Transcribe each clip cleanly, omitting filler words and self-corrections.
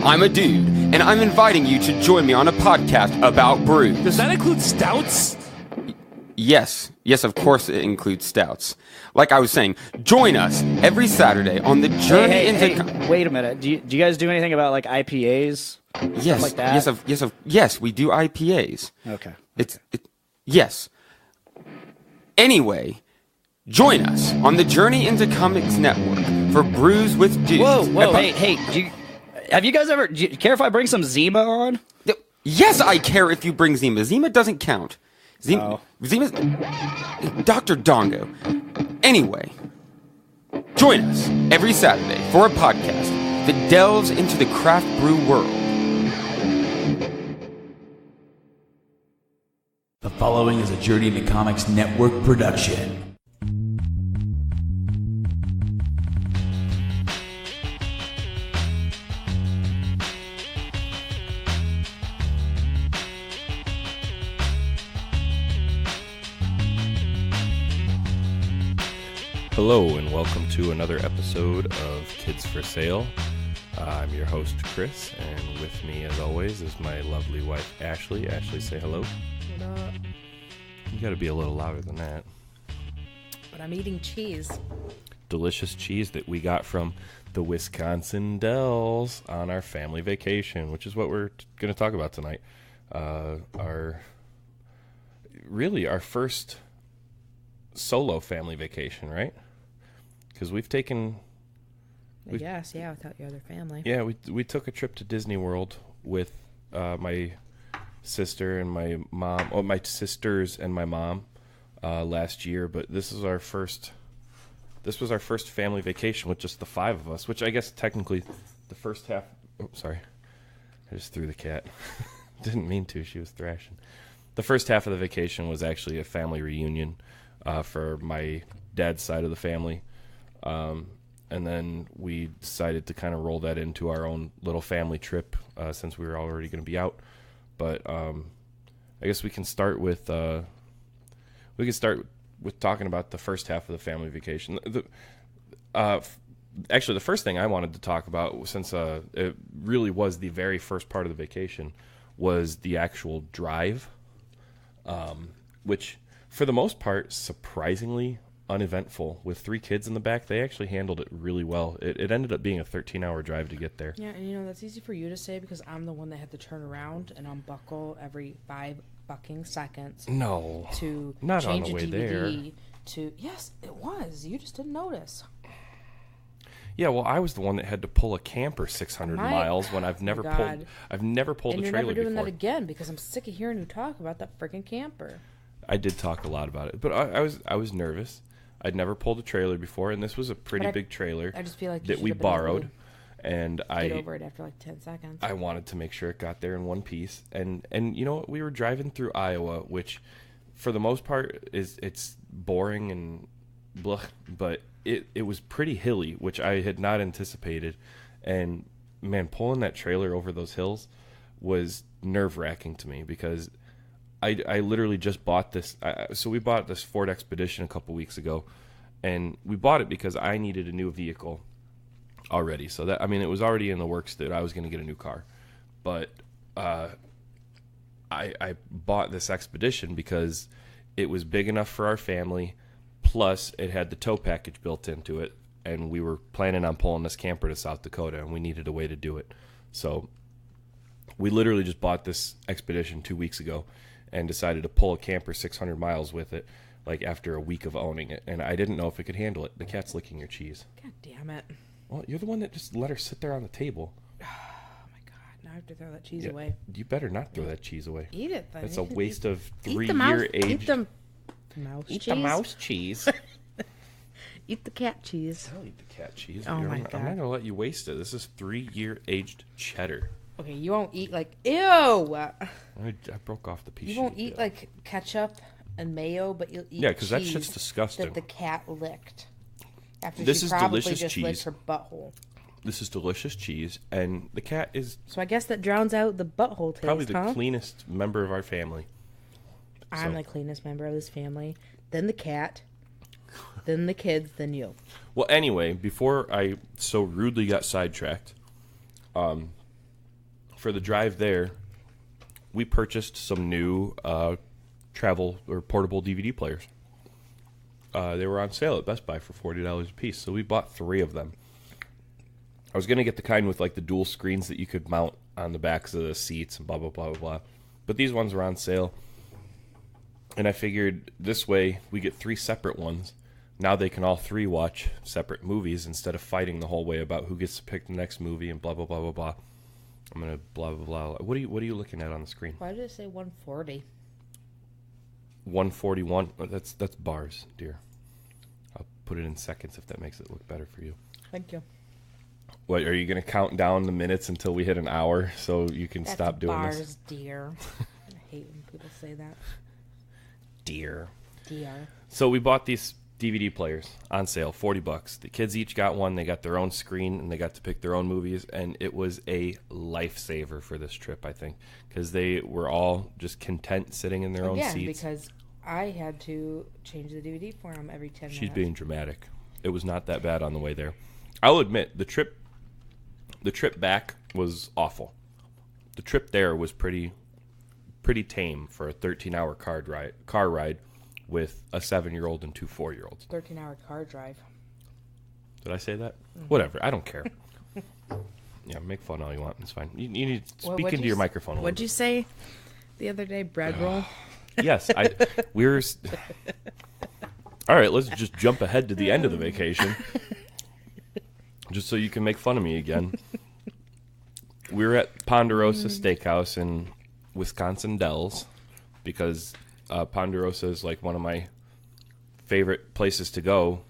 I'm a dude, and I'm inviting you to join me on a podcast about brews. Does that include stouts? Yes, of course it includes stouts. Like I was saying, join us every Saturday on the journey into... Wait a minute. Do you guys do anything about like IPAs? Yes, Stuff like that? yes, we do IPAs. Okay. Yes. Anyway, join us on the Journey into Comics Network for Brews with Dudes. Whoa, hey, have you guys ever... Do you care if I bring some Zima on? Yes, I care if you bring Zima. Zima doesn't count. Zima's... Dr. Dongo. Anyway, join us every Saturday for a podcast that delves into the craft brew world. The following is a Journey into Comics Network production. Hello and welcome to another episode of Kids for Sale. I'm your host Chris, and with me as always is my lovely wife Ashley. Ashley, say hello. What up? You gotta be a little louder than that. But I'm eating cheese. Delicious cheese that we got from the Wisconsin Dells on our family vacation, which is what we're going to talk about tonight. Our first solo family vacation, right? Because we've taken... Yes, without your other family. Yeah, we took a trip to Disney World with my sister and my mom, or my sisters and my mom last year, but this was our first family vacation with just the five of us, which I guess technically the first half... Oh, sorry. I just threw the cat. Didn't mean to. She was thrashing. The first half of the vacation was actually a family reunion for my dad's side of the family. And then we decided to kind of roll that into our own little family trip since we were already going to be out. But I guess we can start with talking about the first half of the family vacation. Actually, the first thing I wanted to talk about, since it really was the very first part of the vacation, was the actual drive, which for the most part surprisingly uneventful. With 3 kids in the back, they actually handled it really well. It ended up being a 13-hour drive to get there. Yeah, and that's easy for you to say because I'm the one that had to turn around and unbuckle every 5 bucking seconds. No, to not change on the way a DVD there. To yes, it was. You just didn't notice. Yeah, well, I was the one that had to pull a camper 600 miles when I've never pulled a trailer before. And you're never doing that again because I'm sick of hearing you talk about that freaking camper. I did talk a lot about it, but I was nervous. I'd never pulled a trailer before, and this was a pretty big trailer. I just feel like that we borrowed, and get over it after like 10 seconds. I wanted to make sure it got there in one piece, and you know what? We were driving through Iowa, which, for the most part, it's boring and blah, but it was pretty hilly, which I had not anticipated, and man, pulling that trailer over those hills was nerve-wracking to me because I literally just bought this. So we bought this Ford Expedition a couple weeks ago, and we bought it because I needed a new vehicle already. So that, I mean, it was already in the works that I was going to get a new car. But I bought this Expedition because it was big enough for our family, plus it had the tow package built into it, and we were planning on pulling this camper to South Dakota, and we needed a way to do it. So we literally just bought this Expedition 2 weeks ago and decided to pull a camper 600 miles with it, like after a week of owning it. And I didn't know if it could handle it. The cat's licking your cheese. God damn it. Well, you're the one that just let her sit there on the table. Oh, my God. Now I have to throw that cheese away. You better not throw that cheese away. Eat it, then. That's a waste of 3-year aged... Eat the mouse cheese. Eat the mouse cheese. Eat the cat cheese. I'll eat the cat cheese. Oh, my God. I'm not going to let you waste it. This is 3-year aged cheddar. Okay, you won't eat like... Ew! I broke off the piece. You won't eat like ketchup and mayo, but you'll eat because that shit's disgusting. That the cat licked. After this she is probably delicious just cheese. licked her butthole. This is delicious cheese, and the cat is... So I guess that drowns out the butthole taste, probably the cleanest member of our family. I'm the cleanest member of this family. Then the cat. Then the kids. Then you. Well, anyway, before I so rudely got sidetracked, for the drive there, we purchased some new travel or portable DVD players. They were on sale at Best Buy for $40 a piece, so we bought 3 of them. I was going to get the kind with like the dual screens that you could mount on the backs of the seats and blah, blah, blah, blah, blah. But these ones were on sale. And I figured this way we get 3 separate ones. Now they can all 3 watch separate movies instead of fighting the whole way about who gets to pick the next movie and blah, blah, blah, blah, blah. I'm going to blah, blah, blah. What are you looking at on the screen? Why did it say 140? 141. That's bars, dear. I'll put it in seconds if that makes it look better for you. Thank you. What, are you going to count down the minutes until we hit an hour so you can That's stop doing bars, this? dear. I hate when people say that. Dear. Dear. So we bought these DVD players on sale, $40. The kids each got one. They got their own screen, and they got to pick their own movies, and it was a lifesaver for this trip, I think, because they were all just content sitting in their own seats. Because I had to change the DVD for them every 10 minutes. She's being dramatic. It was not that bad on the way there. I'll admit, the trip back was awful. The trip there was pretty tame for a 13-hour car ride with a 7-year-old and 2 4-year-olds. 13-hour car drive. Did I say that? Whatever. I don't care. Yeah, make fun all you want. It's fine. You need to speak into your microphone a little What'd you say the other day? Bread roll? Yes. All right, let's just jump ahead to the end of the vacation. Just so you can make fun of me again. We were at Ponderosa Steakhouse in Wisconsin Dells because Ponderosa is like one of my favorite places to go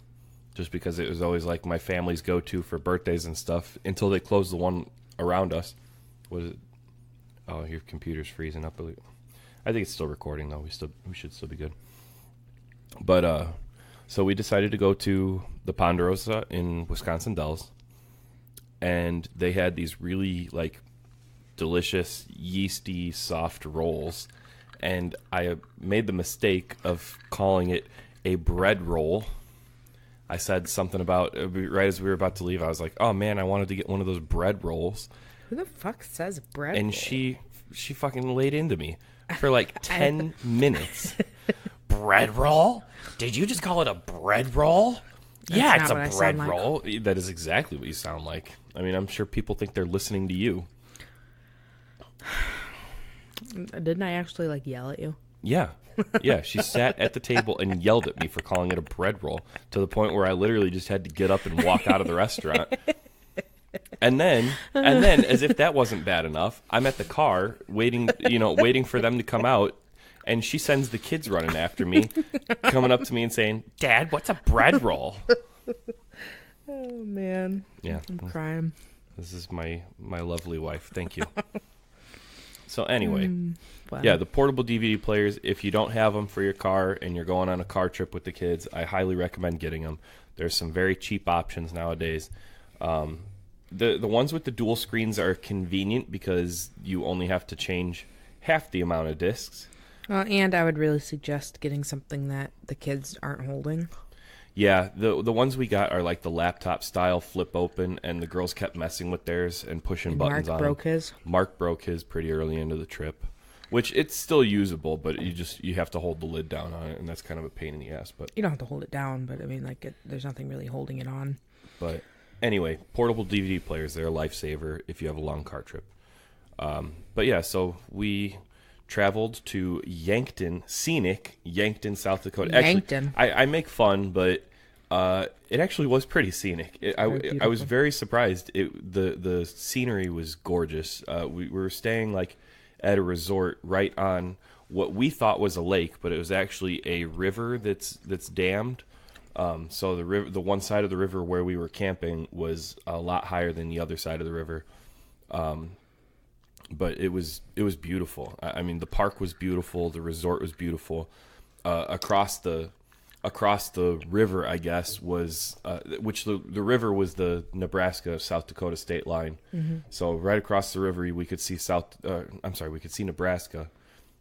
just because it was always like my family's go-to for birthdays and stuff until they closed the one around us. Was it? Oh, your computer's freezing up. I think it's still recording though. We should still be good. But so we decided to go to the Ponderosa in Wisconsin Dells, and they had these really like delicious yeasty soft rolls, and I made the mistake of calling it a bread roll. I said something about right as we were about to leave. I was like, "Oh man, I wanted to get one of those bread rolls." Who the fuck says bread And roll? she fucking laid into me for like 10 minutes. Bread roll? Did you just call it a bread roll? Yeah, it's not a what I bread sound like. roll. That is exactly what you sound like. I mean, I'm sure people think they're listening to you. Didn't I actually like yell at you? Yeah. Yeah, she sat at the table and yelled at me for calling it a bread roll to the point where I literally just had to get up and walk out of the restaurant. And then, as if that wasn't bad enough, I'm at the car waiting for them to come out, and she sends the kids running after me, coming up to me and saying, "Dad, what's a bread roll?" Oh, man. Yeah. I'm crying. This is my lovely wife. Thank you. So anyway, Wow. yeah, the portable DVD players, if you don't have them for your car and you're going on a car trip with the kids, I highly recommend getting them. There's some very cheap options nowadays. The ones with the dual screens are convenient because you only have to change half the amount of discs. And I would really suggest getting something that the kids aren't holding. Yeah, the ones we got are like the laptop style flip open, and the girls kept messing with theirs and pushing buttons on Mark broke them. his. Mark broke his pretty early into the trip, which it's still usable, but you have to hold the lid down on it, and that's kind of a pain in the ass. But You don't have to hold it down, but I mean, there's nothing really holding it on. But anyway, portable DVD players, they're a lifesaver if you have a long car trip. But yeah, so we traveled to scenic Yankton, South Dakota. Yankton. Actually, I make fun, but it actually was pretty scenic. I was very surprised. The scenery was gorgeous. We were staying like at a resort right on what we thought was a lake, but it was actually a river that's dammed. So the one side of the river where we were camping was a lot higher than the other side of the river. But it was beautiful. I mean, the park was beautiful. The resort was beautiful. Across the river, I guess, was which the river was the Nebraska South Dakota state line. Mm-hmm. So right across the river, we could see we could see Nebraska,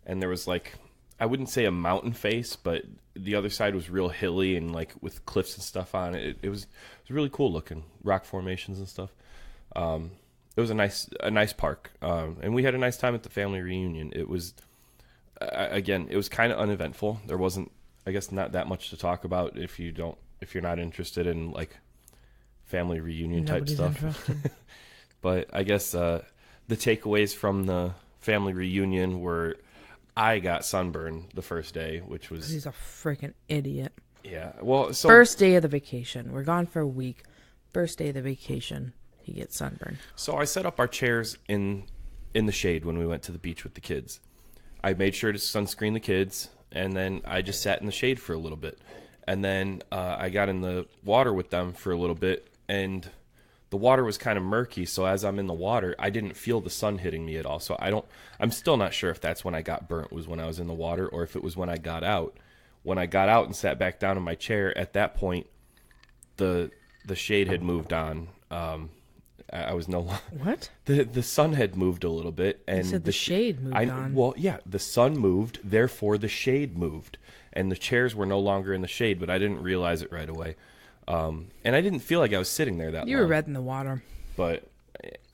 and there was like, I wouldn't say a mountain face, but the other side was real hilly and like with cliffs and stuff on it. It was really cool looking, rock formations and stuff. was a nice park, and we had a nice time at the family reunion. It was again, it was kind of uneventful. There wasn't, I guess, not that much to talk about if you're not interested in like family reunion type stuff. But I guess the takeaways from the family reunion were I got sunburned the first day, which was... He's a freaking idiot. Yeah, well, so... First day of the vacation. We're gone for a week. First day of the vacation, he gets sunburned. So I set up our chairs in the shade when we went to the beach with the kids. I made sure to sunscreen the kids, and then I just sat in the shade for a little bit. And then I got in the water with them for a little bit, and the water was kind of murky, so as I'm in the water, I didn't feel the sun hitting me at all. So I'm still not sure if that's when I got burnt, was when I was in the water, or if it was when I got out. When I got out and sat back down in my chair, at that point, the shade had moved on. I was no longer... What? The sun had moved a little bit. And you said the shade moved on. Well, yeah, the sun moved, therefore the shade moved. And the chairs were no longer in the shade, but I didn't realize it right away. And I didn't feel like I was sitting there that long. You were red in the water. But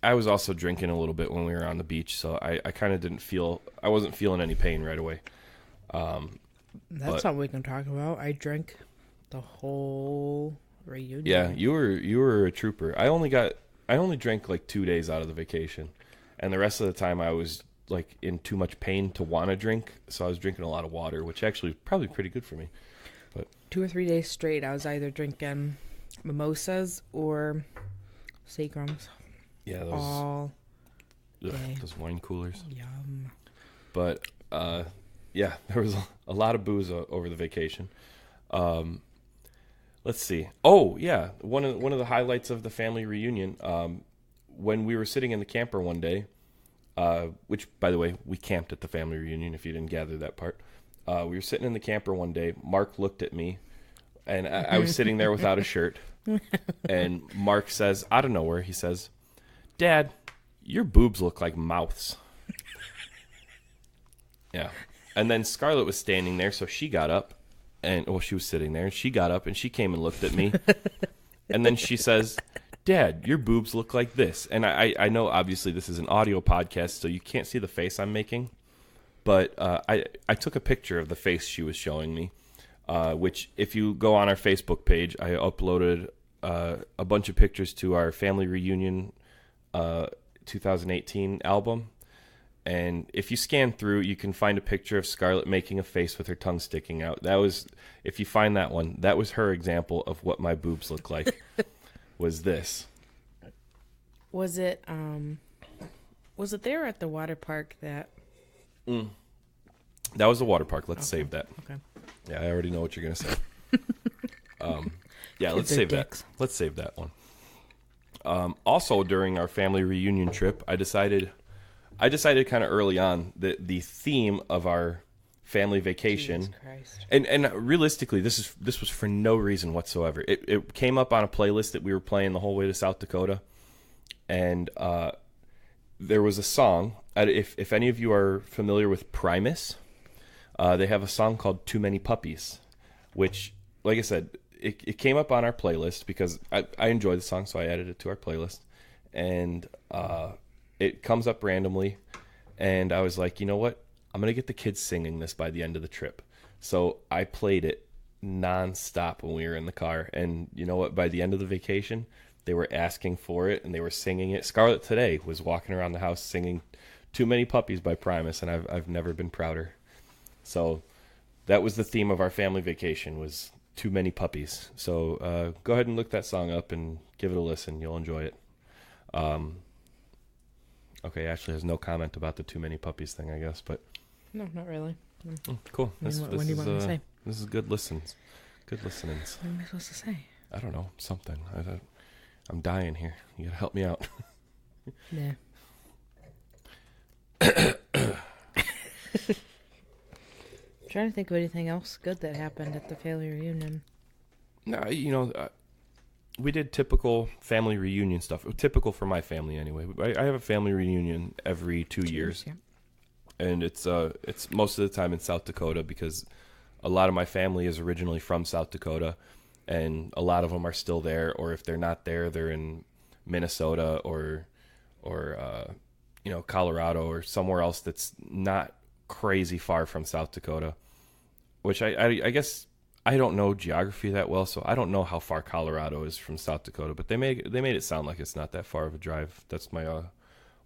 I was also drinking a little bit when we were on the beach, so I kind of didn't feel... I wasn't feeling any pain right away. That's something we can talk about. I drank the whole reunion. Yeah, you were a trooper. I only drank like 2 days out of the vacation, and the rest of the time I was like in too much pain to want to drink, so I was drinking a lot of water, which actually is probably pretty good for me. But 2 or 3 days straight, I was either drinking mimosas or Seagrams. Yeah, those wine coolers. Yum. But yeah, there was a lot of booze over the vacation. Let's see. Oh, yeah. One of the highlights of the family reunion, when we were sitting in the camper one day, which, by the way, we camped at the family reunion, if you didn't gather that part. We were sitting in the camper one day. Mark looked at me, and I was sitting there without a shirt. And Mark says, out of nowhere, he says, "Dad, your boobs look like mouths." Yeah. And then Scarlett was standing there, so she got up. She was sitting there, and she got up, and she came and looked at me. And then she says, "Dad, your boobs look like this." And I know, obviously, this is an audio podcast, so you can't see the face I'm making. But I took a picture of the face she was showing me, which, if you go on our Facebook page, I uploaded a bunch of pictures to our family reunion 2018 album. And if you scan through, you can find a picture of Scarlett making a face with her tongue sticking out. That was, if you find that one, that was her example of what my boobs look like. Was this? Was it there at the water park that? That was the water park. Let's save that. Okay. Yeah, I already know what you're gonna say. Yeah, let's They're save dicks. that. Let's save that one. Also, during our family reunion trip, I decided kind of early on that the theme of our family vacation, Jesus Christ. and realistically, this was for no reason whatsoever. It came up on a playlist that we were playing the whole way to South Dakota, and there was a song. If any of you are familiar with Primus, they have a song called "Too Many Puppies," which, like I said, it came up on our playlist because I enjoy the song, so I added it to our playlist, and it comes up randomly, and I was like, you know what? I'm going to get the kids singing this by the end of the trip. So I played it nonstop when we were in the car, and you know what? By the end of the vacation, they were asking for it, and they were singing it. Scarlett today was walking around the house singing "Too Many Puppies" by Primus, and I've never been prouder. So that was the theme of our family vacation, was "Too Many Puppies." So go ahead and look that song up and give it a listen. You'll enjoy it. Okay, Ashley has no comment about the "Too Many Puppies" thing, I guess, but No, not really. cool. What do you want me to say? This is good listens. Good listenings. What am I supposed to say? I don't know, something. I'm dying here. You gotta help me out. Nah. Trying to think of anything else good that happened at the family reunion. No, we did typical family reunion stuff. Typical for my family, anyway. I have a family reunion every 2 years, Yeah. and it's most of the time in South Dakota because a lot of my family is originally from South Dakota, and a lot of them are still there. Or if they're not there, they're in Minnesota or Colorado or somewhere else that's not crazy far from South Dakota, which I guess I don't know geography that well, so I don't know how far Colorado is from South Dakota, but they made it sound like it's not that far of a drive. That's my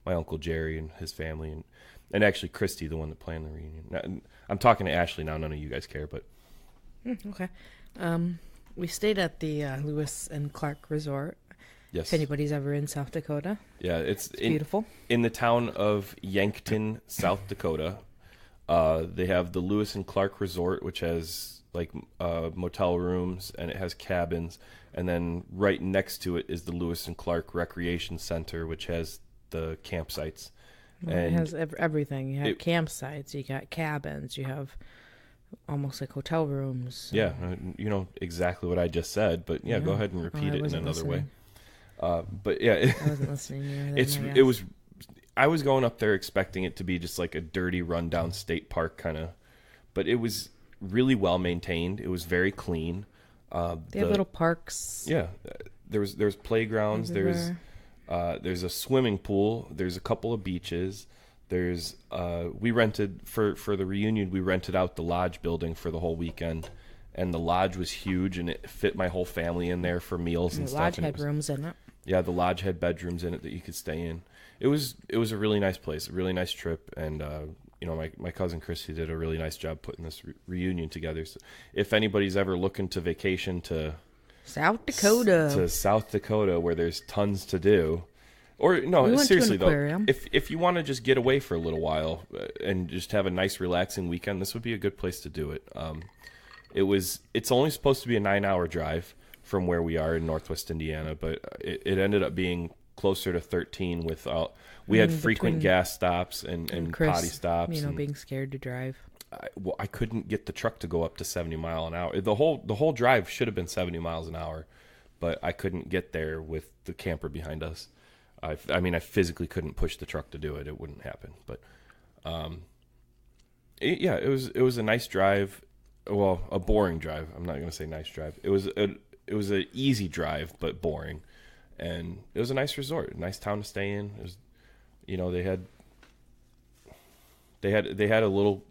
Uncle Jerry and his family, and actually Christy, the one that planned the reunion. I'm talking to Ashley now. None of you guys care, but Okay. We stayed at the Lewis and Clark Resort. yes, If anybody's ever in South Dakota, yeah, it's beautiful. In the town of Yankton, South Dakota. They have the Lewis and Clark Resort, which has like motel rooms, and it has cabins. And then right next to it is the Lewis and Clark Recreation Center, which has the campsites. Well, And it has everything. You have campsites, you got cabins, you have almost like hotel rooms. yeah, you know exactly what I just said, but yeah, go ahead and repeat it in another way. But yeah, I wasn't listening. it was. I was going up there expecting it to be just like a dirty, rundown state park kind of, but it was really well maintained. It was very clean. They have little parks. Yeah, there's playgrounds. There's a swimming pool. There's a couple of beaches. We rented for the reunion. We rented out the lodge building for the whole weekend, and the lodge was huge, and it fit my whole family in there for meals and The stuff. lodge and had rooms in it. Yeah, the lodge had bedrooms in it that you could stay in. It was a really nice place, a really nice trip, and my cousin Christy did a really nice job putting this reunion together. So if anybody's ever looking to vacation to South Dakota, where there's tons to do, or no, We went to an seriously though, aquarium. if you want to just get away for a little while and just have a nice relaxing weekend, this would be a good place to do it. It's only supposed to be a 9-hour drive from where we are in Northwest Indiana, but it ended up being closer to 13 without. We had frequent gas stops and Chris, potty stops. being scared to drive. I couldn't get the truck to go up to 70 mile an hour. The whole drive should have been 70 miles an hour, but I couldn't get there with the camper behind us. I physically couldn't push the truck to do it. It wouldn't happen. But it was a nice drive. Well, a boring drive. I'm not going to say nice drive. It was an easy drive, but boring. And it was a nice resort, a nice town to stay in. It was, they had a little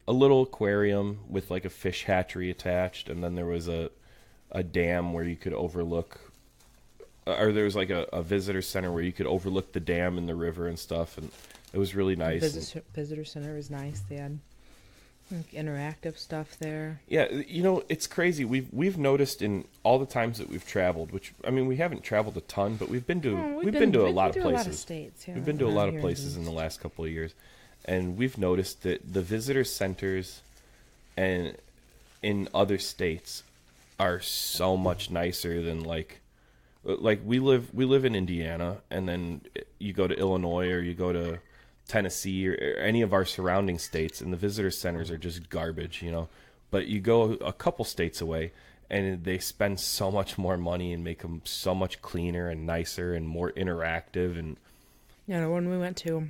aquarium with like a fish hatchery attached, and then there was a dam where you could overlook, or there was like a visitor center where you could overlook the dam and the river and stuff, and it was really nice. Visitor center was nice. They had like interactive stuff there. Yeah, it's crazy. We've noticed in all the times that we've traveled, which we haven't traveled a ton, but we've been to a lot of places. A lot of states. Yeah, we've been to a lot of places in the last couple of years, and we've noticed that the visitor centers and in other states are so much nicer than like we live in Indiana, and then you go to Illinois or you go to Tennessee or any of our surrounding states, and the visitor centers are just garbage, But you go a couple states away, and they spend so much more money and make them so much cleaner and nicer and more interactive. And when we went to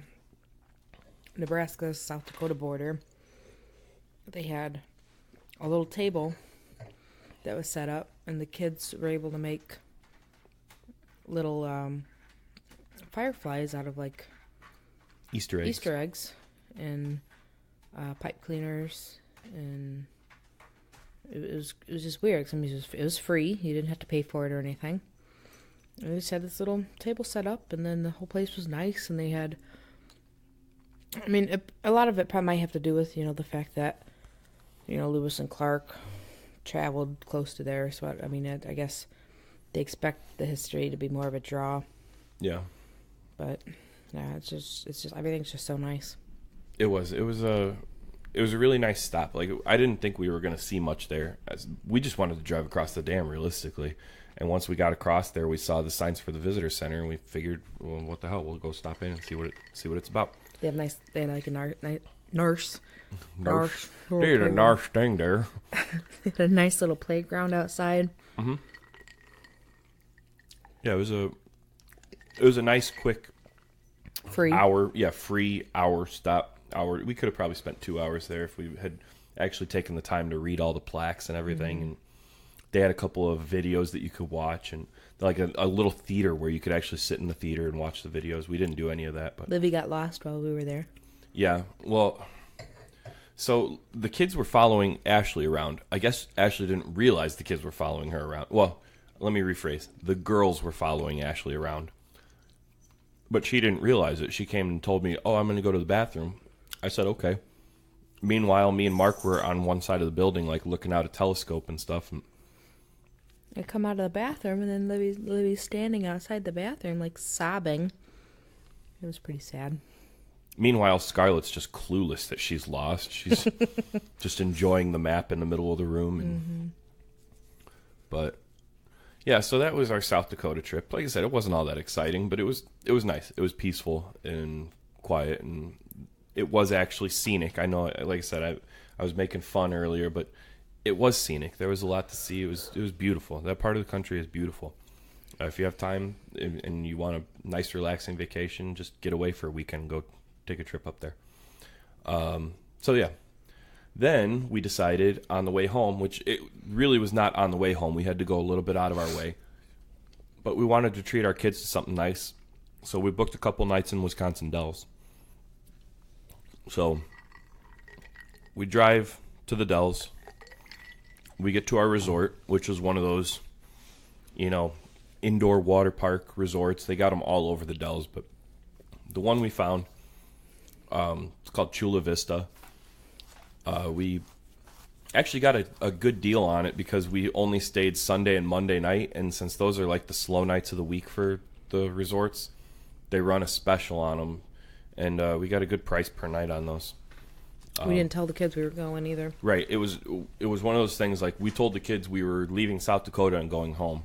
Nebraska South Dakota border, they had a little table that was set up, and the kids were able to make little fireflies out of like Easter eggs and pipe cleaners, and it was just weird. It was free. You didn't have to pay for it or anything. And they just had this little table set up, and then the whole place was nice. And they had, a lot of it probably might have to do with the fact that Lewis and Clark traveled close to there. So I guess they expect the history to be more of a draw. Yeah, but. Yeah, it's just everything's just so nice. It was a really nice stop. Like, I didn't think we were going to see much there. We just wanted to drive across the dam realistically. And once we got across there, we saw the signs for the visitor center, and we figured, well, what the hell? We'll go stop in and see what it's about. They had like a nurse. They had a nurse thing there. They had a nice little playground outside. Mm-hmm. Yeah, it was a nice quick free hour stop. We could have probably spent 2 hours there if we had actually taken the time to read all the plaques and everything. Mm-hmm. And they had a couple of videos that you could watch, and like a little theater where you could actually sit in the theater and watch the videos. We didn't do any of that, but Livy got lost while we were there. yeah. Well, so the kids were following Ashley around. I guess Ashley didn't realize the kids were following her around. Well, let me rephrase. The girls were following Ashley around. But she didn't realize it. She came and told me, "Oh, I'm going to go to the bathroom." I said, "Okay." Meanwhile, me and Mark were on one side of the building, like looking out a telescope and stuff. And I come out of the bathroom, and then Livy's standing outside the bathroom, like sobbing. It was pretty sad. meanwhile, Scarlett's just clueless that she's lost. She's just enjoying the map in the middle of the room. And, But yeah, so that was our South Dakota trip. Like I said, it wasn't all that exciting, but it was nice. It was peaceful and quiet, and it was actually scenic. I know, like I said, I was making fun earlier, but it was scenic. There was a lot to see. It was beautiful. That part of the country is beautiful. If you have time and you want a nice, relaxing vacation, just get away for a weekend and go take a trip up there. So yeah. Then we decided on the way home, which it really was not on the way home. We had to go a little bit out of our way. But we wanted to treat our kids to something nice. So we booked a couple nights in Wisconsin Dells. So we drive to the Dells. We get to our resort, which was one of those, indoor water park resorts. They got them all over the Dells, but the one we found, it's called Chula Vista. We actually got a good deal on it because we only stayed Sunday and Monday night, and since those are like the slow nights of the week for the resorts, they run a special on them, and we got a good price per night on those. We didn't tell the kids we were going either. Right. It was one of those things, like we told the kids we were leaving South Dakota and going home,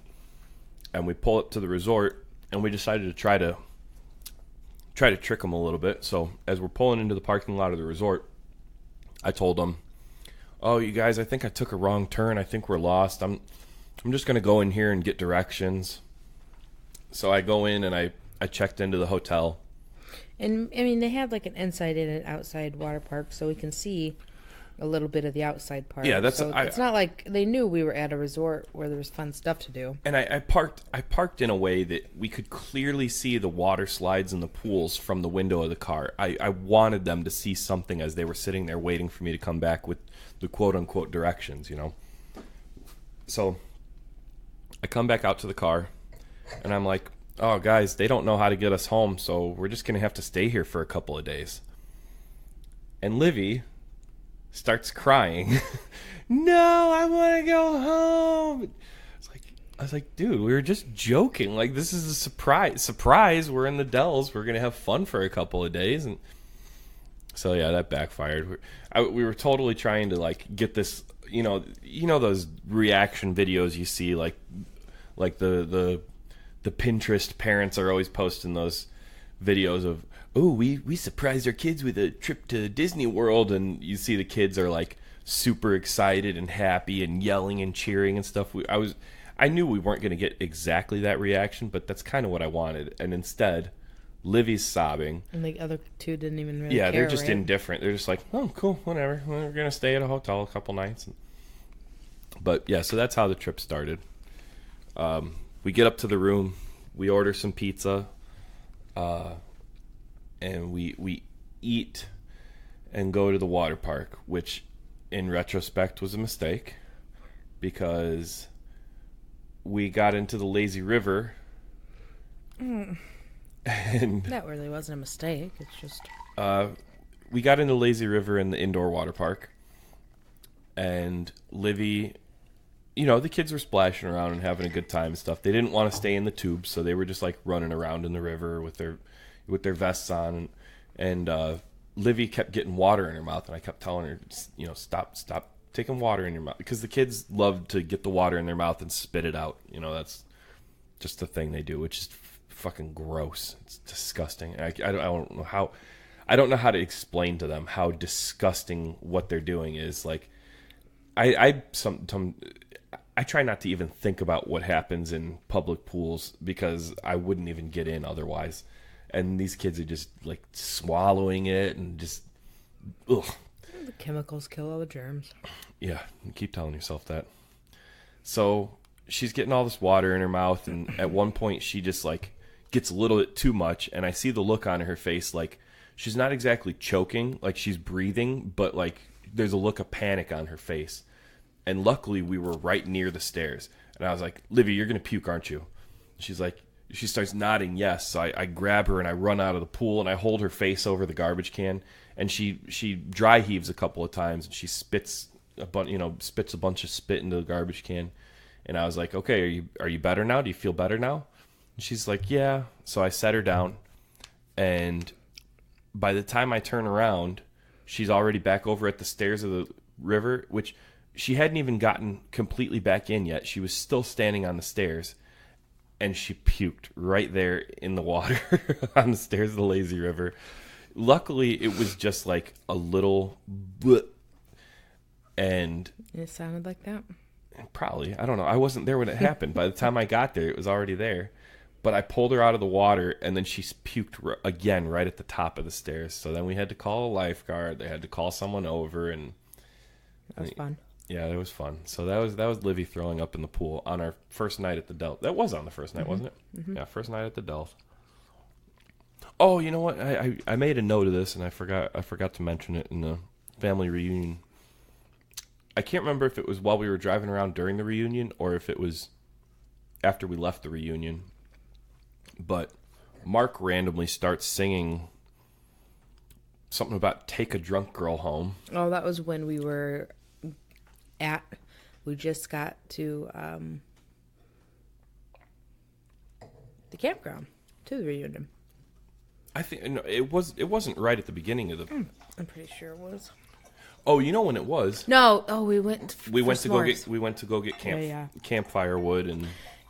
and we pull up to the resort, and we decided to try to trick them a little bit. So as we're pulling into the parking lot of the resort, I told them, "Oh, you guys, I think I took a wrong turn. I think we're lost. I'm just going to go in here and get directions." So I go in and I checked into the hotel. And, I mean, they have like an inside and an outside water park, so we can see a little bit of the outside part. Yeah, that's... So it's not like they knew we were at a resort where there was fun stuff to do. And I parked in a way that we could clearly see the water slides and the pools from the window of the car. I wanted them to see something as they were sitting there waiting for me to come back with the quote-unquote directions, So I come back out to the car, and I'm like, "Oh, guys, they don't know how to get us home, so we're just going to have to stay here for a couple of days." And Livy starts crying. "No, I want to go home." I was like, dude, we were just joking. Like, this is a surprise. We're in the Dells. We're going to have fun for a couple of days. And so, yeah, that backfired. We were totally trying to, like, get this, those reaction videos you see, like the Pinterest parents are always posting those videos of, "Oh, we surprised our kids with a trip to Disney World," and you see the kids are like super excited and happy and yelling and cheering and stuff. I knew we weren't going to get exactly that reaction, but that's kind of what I wanted. And instead, Livy's sobbing. And the other two didn't even really care. Yeah, they're just right? indifferent. They're just like, "Oh, cool, whatever. We're going to stay at a hotel a couple nights." But yeah, so that's how the trip started. We get up to the room, we order some pizza, and we eat and go to the water park, which in retrospect was a mistake because we got into the lazy river. And that really wasn't a mistake. It's just... we got into lazy river in the indoor water park, and Livy... the kids were splashing around and having a good time and stuff. They didn't want to stay in the tubes, so they were just like running around in the river with their vests on. And Livy kept getting water in her mouth, and I kept telling her, stop taking water in your mouth, because the kids love to get the water in their mouth and spit it out. That's just the thing they do, which is fucking gross. It's disgusting. I don't know how to explain to them how disgusting what they're doing is. Like, I try not to even think about what happens in public pools because I wouldn't even get in otherwise. And these kids are just like swallowing it and just, ugh. The chemicals kill all the germs. Yeah, keep telling yourself that. So she's getting all this water in her mouth, and at one point she just like gets a little bit too much, and I see the look on her face, like she's not exactly choking, like she's breathing, but like there's a look of panic on her face. And luckily we were right near the stairs, and I was like, Livy, you're gonna puke, aren't you? She's like, she starts nodding yes. So I grab her and I run out of the pool, and I hold her face over the garbage can, and she dry heaves a couple of times, and she spits a bunch of spit into the garbage can. And I was like, okay, are you better now? Do you feel better now? And she's like, yeah. So I set her down, and by the time I turn around, she's already back over at the stairs of the river, which she hadn't even gotten completely back in yet. She was still standing on the stairs, and she puked right there in the water on the stairs of the lazy river. Luckily, it was just like a little bleh, and It sounded like that. probably, I don't know. I wasn't there when it happened. By the time I got there, it was already there. But I pulled her out of the water, and then she puked again right at the top of the stairs. So then we had to call a lifeguard. They had to call someone over, and That was fun. yeah, it was fun. So that was Livy throwing up in the pool on our first night at the Delft. That was on the first night, wasn't it? Mm-hmm. Yeah, first night at the Delft. Oh, you know what? I made a note of this, and I forgot to mention it in the family reunion. I can't remember if it was while we were driving around during the reunion or if it was after we left the reunion. But Mark randomly starts singing something about take a drunk girl home. Oh, that was when we were we just got to the campground to the reunion. I think no, it wasn't right at the beginning of the. I'm pretty sure it was. Oh, you know when it was? No, we went to go get campfire wood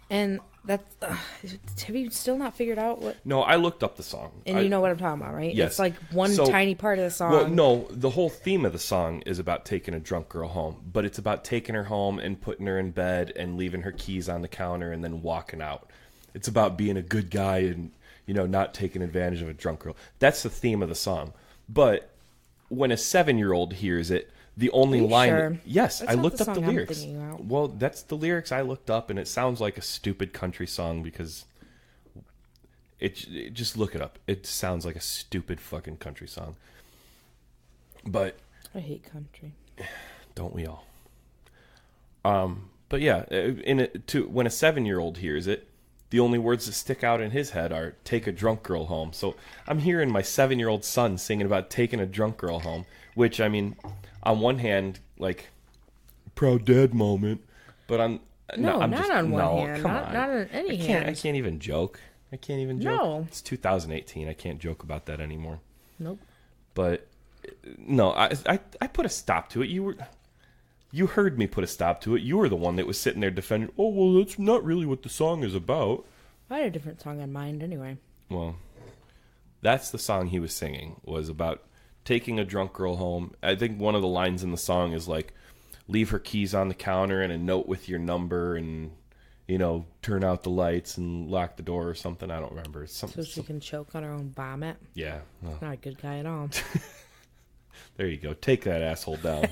and that's have you still not figured out what? No, I looked up the song. And you know what I'm talking about, right? Yes. It's like one tiny part of the song. Well, no, the whole theme of the song is about taking a drunk girl home, but it's about taking her home and putting her in bed and leaving her keys on the counter and then walking out. It's about being a good guy and, not taking advantage of a drunk girl. That's the theme of the song. But when a 7-year-old hears it, the only line... Sure? Yes, That's I not looked the up the song I'm lyrics. thinking about. Well, that's the lyrics I looked up, and it sounds like a stupid country song because... Just look it up. It sounds like a stupid fucking country song. But... I hate country. Don't we all? But yeah, when a 7-year-old hears it, the only words that stick out in his head are "take a drunk girl home." So I'm hearing my 7-year-old son singing about taking a drunk girl home, which I mean, on one hand, like proud dad moment, but I'm not on one no, hand, come not on any hand. I can't even joke. I can't even joke. No. It's 2018. I can't joke about that anymore. Nope. But no, I put a stop to it. You heard me put a stop to it. You were the one that was sitting there defending, oh, well, that's not really what the song is about. I had a different song in mind anyway. Well, that's the song he was singing, was about taking a drunk girl home. I think one of the lines in the song is like, leave her keys on the counter and a note with your number and, turn out the lights and lock the door or something. I don't remember. So she can choke on her own vomit. Yeah. Well. Not a good guy at all. There you go. Take that asshole down.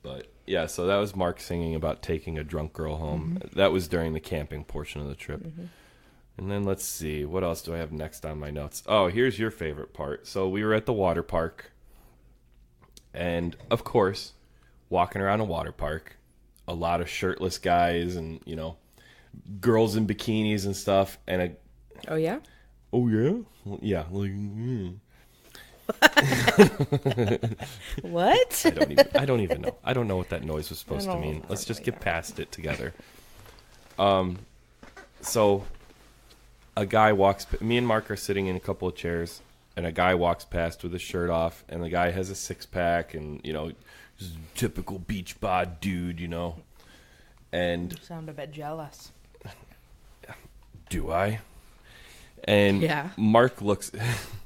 But yeah, so that was Mark singing about taking a drunk girl home. Mm-hmm. That was during the camping portion of the trip. Mm-hmm. And then let's see, what else do I have next on my notes? Oh, here's your favorite part. So we were at the water park. And of course, walking around a water park, a lot of shirtless guys and, girls in bikinis and stuff. And oh, yeah? Oh, yeah? Well, yeah. Like, What? I don't even know. I don't know what that noise was supposed to mean. Let's just get past it together. So a guy walks. Me and Mark are sitting in a couple of chairs, and a guy walks past with his shirt off, and the guy has a 6-pack, and just typical beach bod dude, And You sound a bit jealous. Do I? And yeah. Mark looks.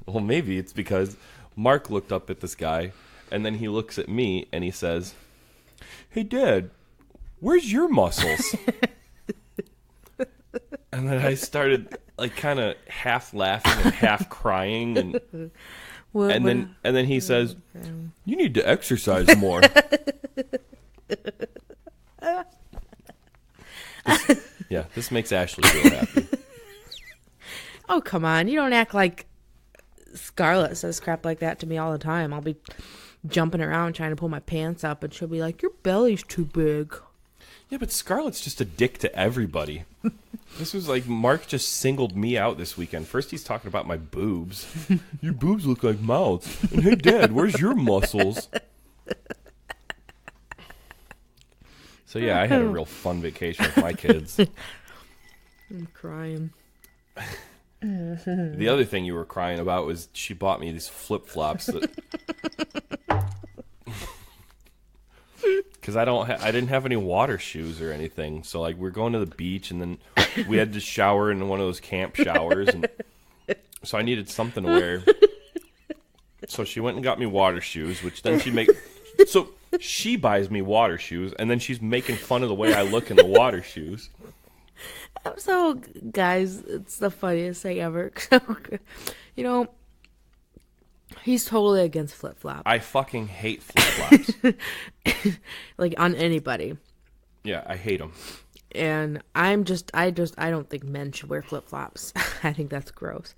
Well, maybe it's because Mark looked up at this guy, and then he looks at me, and he says, "Hey, Dad, where's your muscles?" And then I started, like, kind of half laughing and half crying, and then he says, "You need to exercise more." This makes Ashley feel happy. Oh, come on. You don't act like Scarlett says crap like that to me all the time. I'll be jumping around trying to pull my pants up, and she'll be like, your belly's too big. Yeah, but Scarlett's just a dick to everybody. This was like Mark just singled me out this weekend. First he's talking about my boobs. Your boobs look like mouths. And hey, Dad, where's your muscles? So yeah, I had a real fun vacation with my kids. I'm crying. The other thing you were crying about was she bought me these flip-flops that... Because I didn't have any water shoes or anything. So, like, we're going to the beach, and then we had to shower in one of those camp showers. And so I needed something to wear. So she went and got me water shoes, which then she'd make... So she buys me water shoes, and then she's making fun of the way I look in the water shoes. So, guys, it's the funniest thing ever. You know, he's totally against flip-flops. I fucking hate flip-flops. Like, on anybody. Yeah, I hate them. And I don't think men should wear flip-flops. I think that's gross.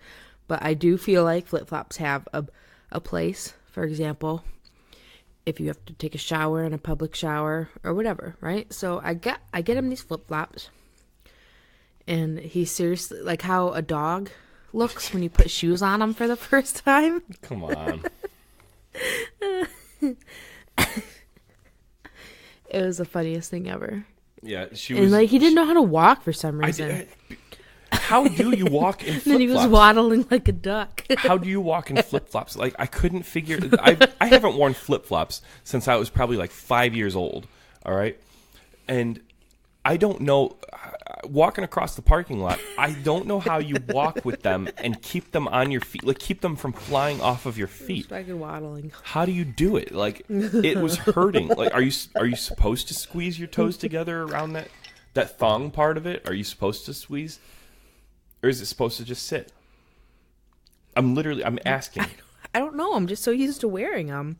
But I do feel like flip-flops have a place. For example, if you have to take a shower in a public shower or whatever, right? So I get him these flip-flops. And he seriously, like how a dog looks when you put shoes on him for the first time. Come on. It was the funniest thing ever. Yeah, she and was... like he didn't know how to walk for some reason. How do you walk in flip-flops? And then he was waddling like a duck. How do you walk in flip-flops? Like, I couldn't figure... I haven't worn flip-flops since I was probably like 5 years old, all right? And I don't know... Walking across the parking lot, I don't know how you walk with them and keep them on your feet, like keep them from flying off of your feet. Fucking waddling. How do you do it? Like, it was hurting. Like, are you supposed to squeeze your toes together around that thong part of it? Are you supposed to squeeze, or is it supposed to just sit? I'm asking. I don't know. I'm just so used to wearing them.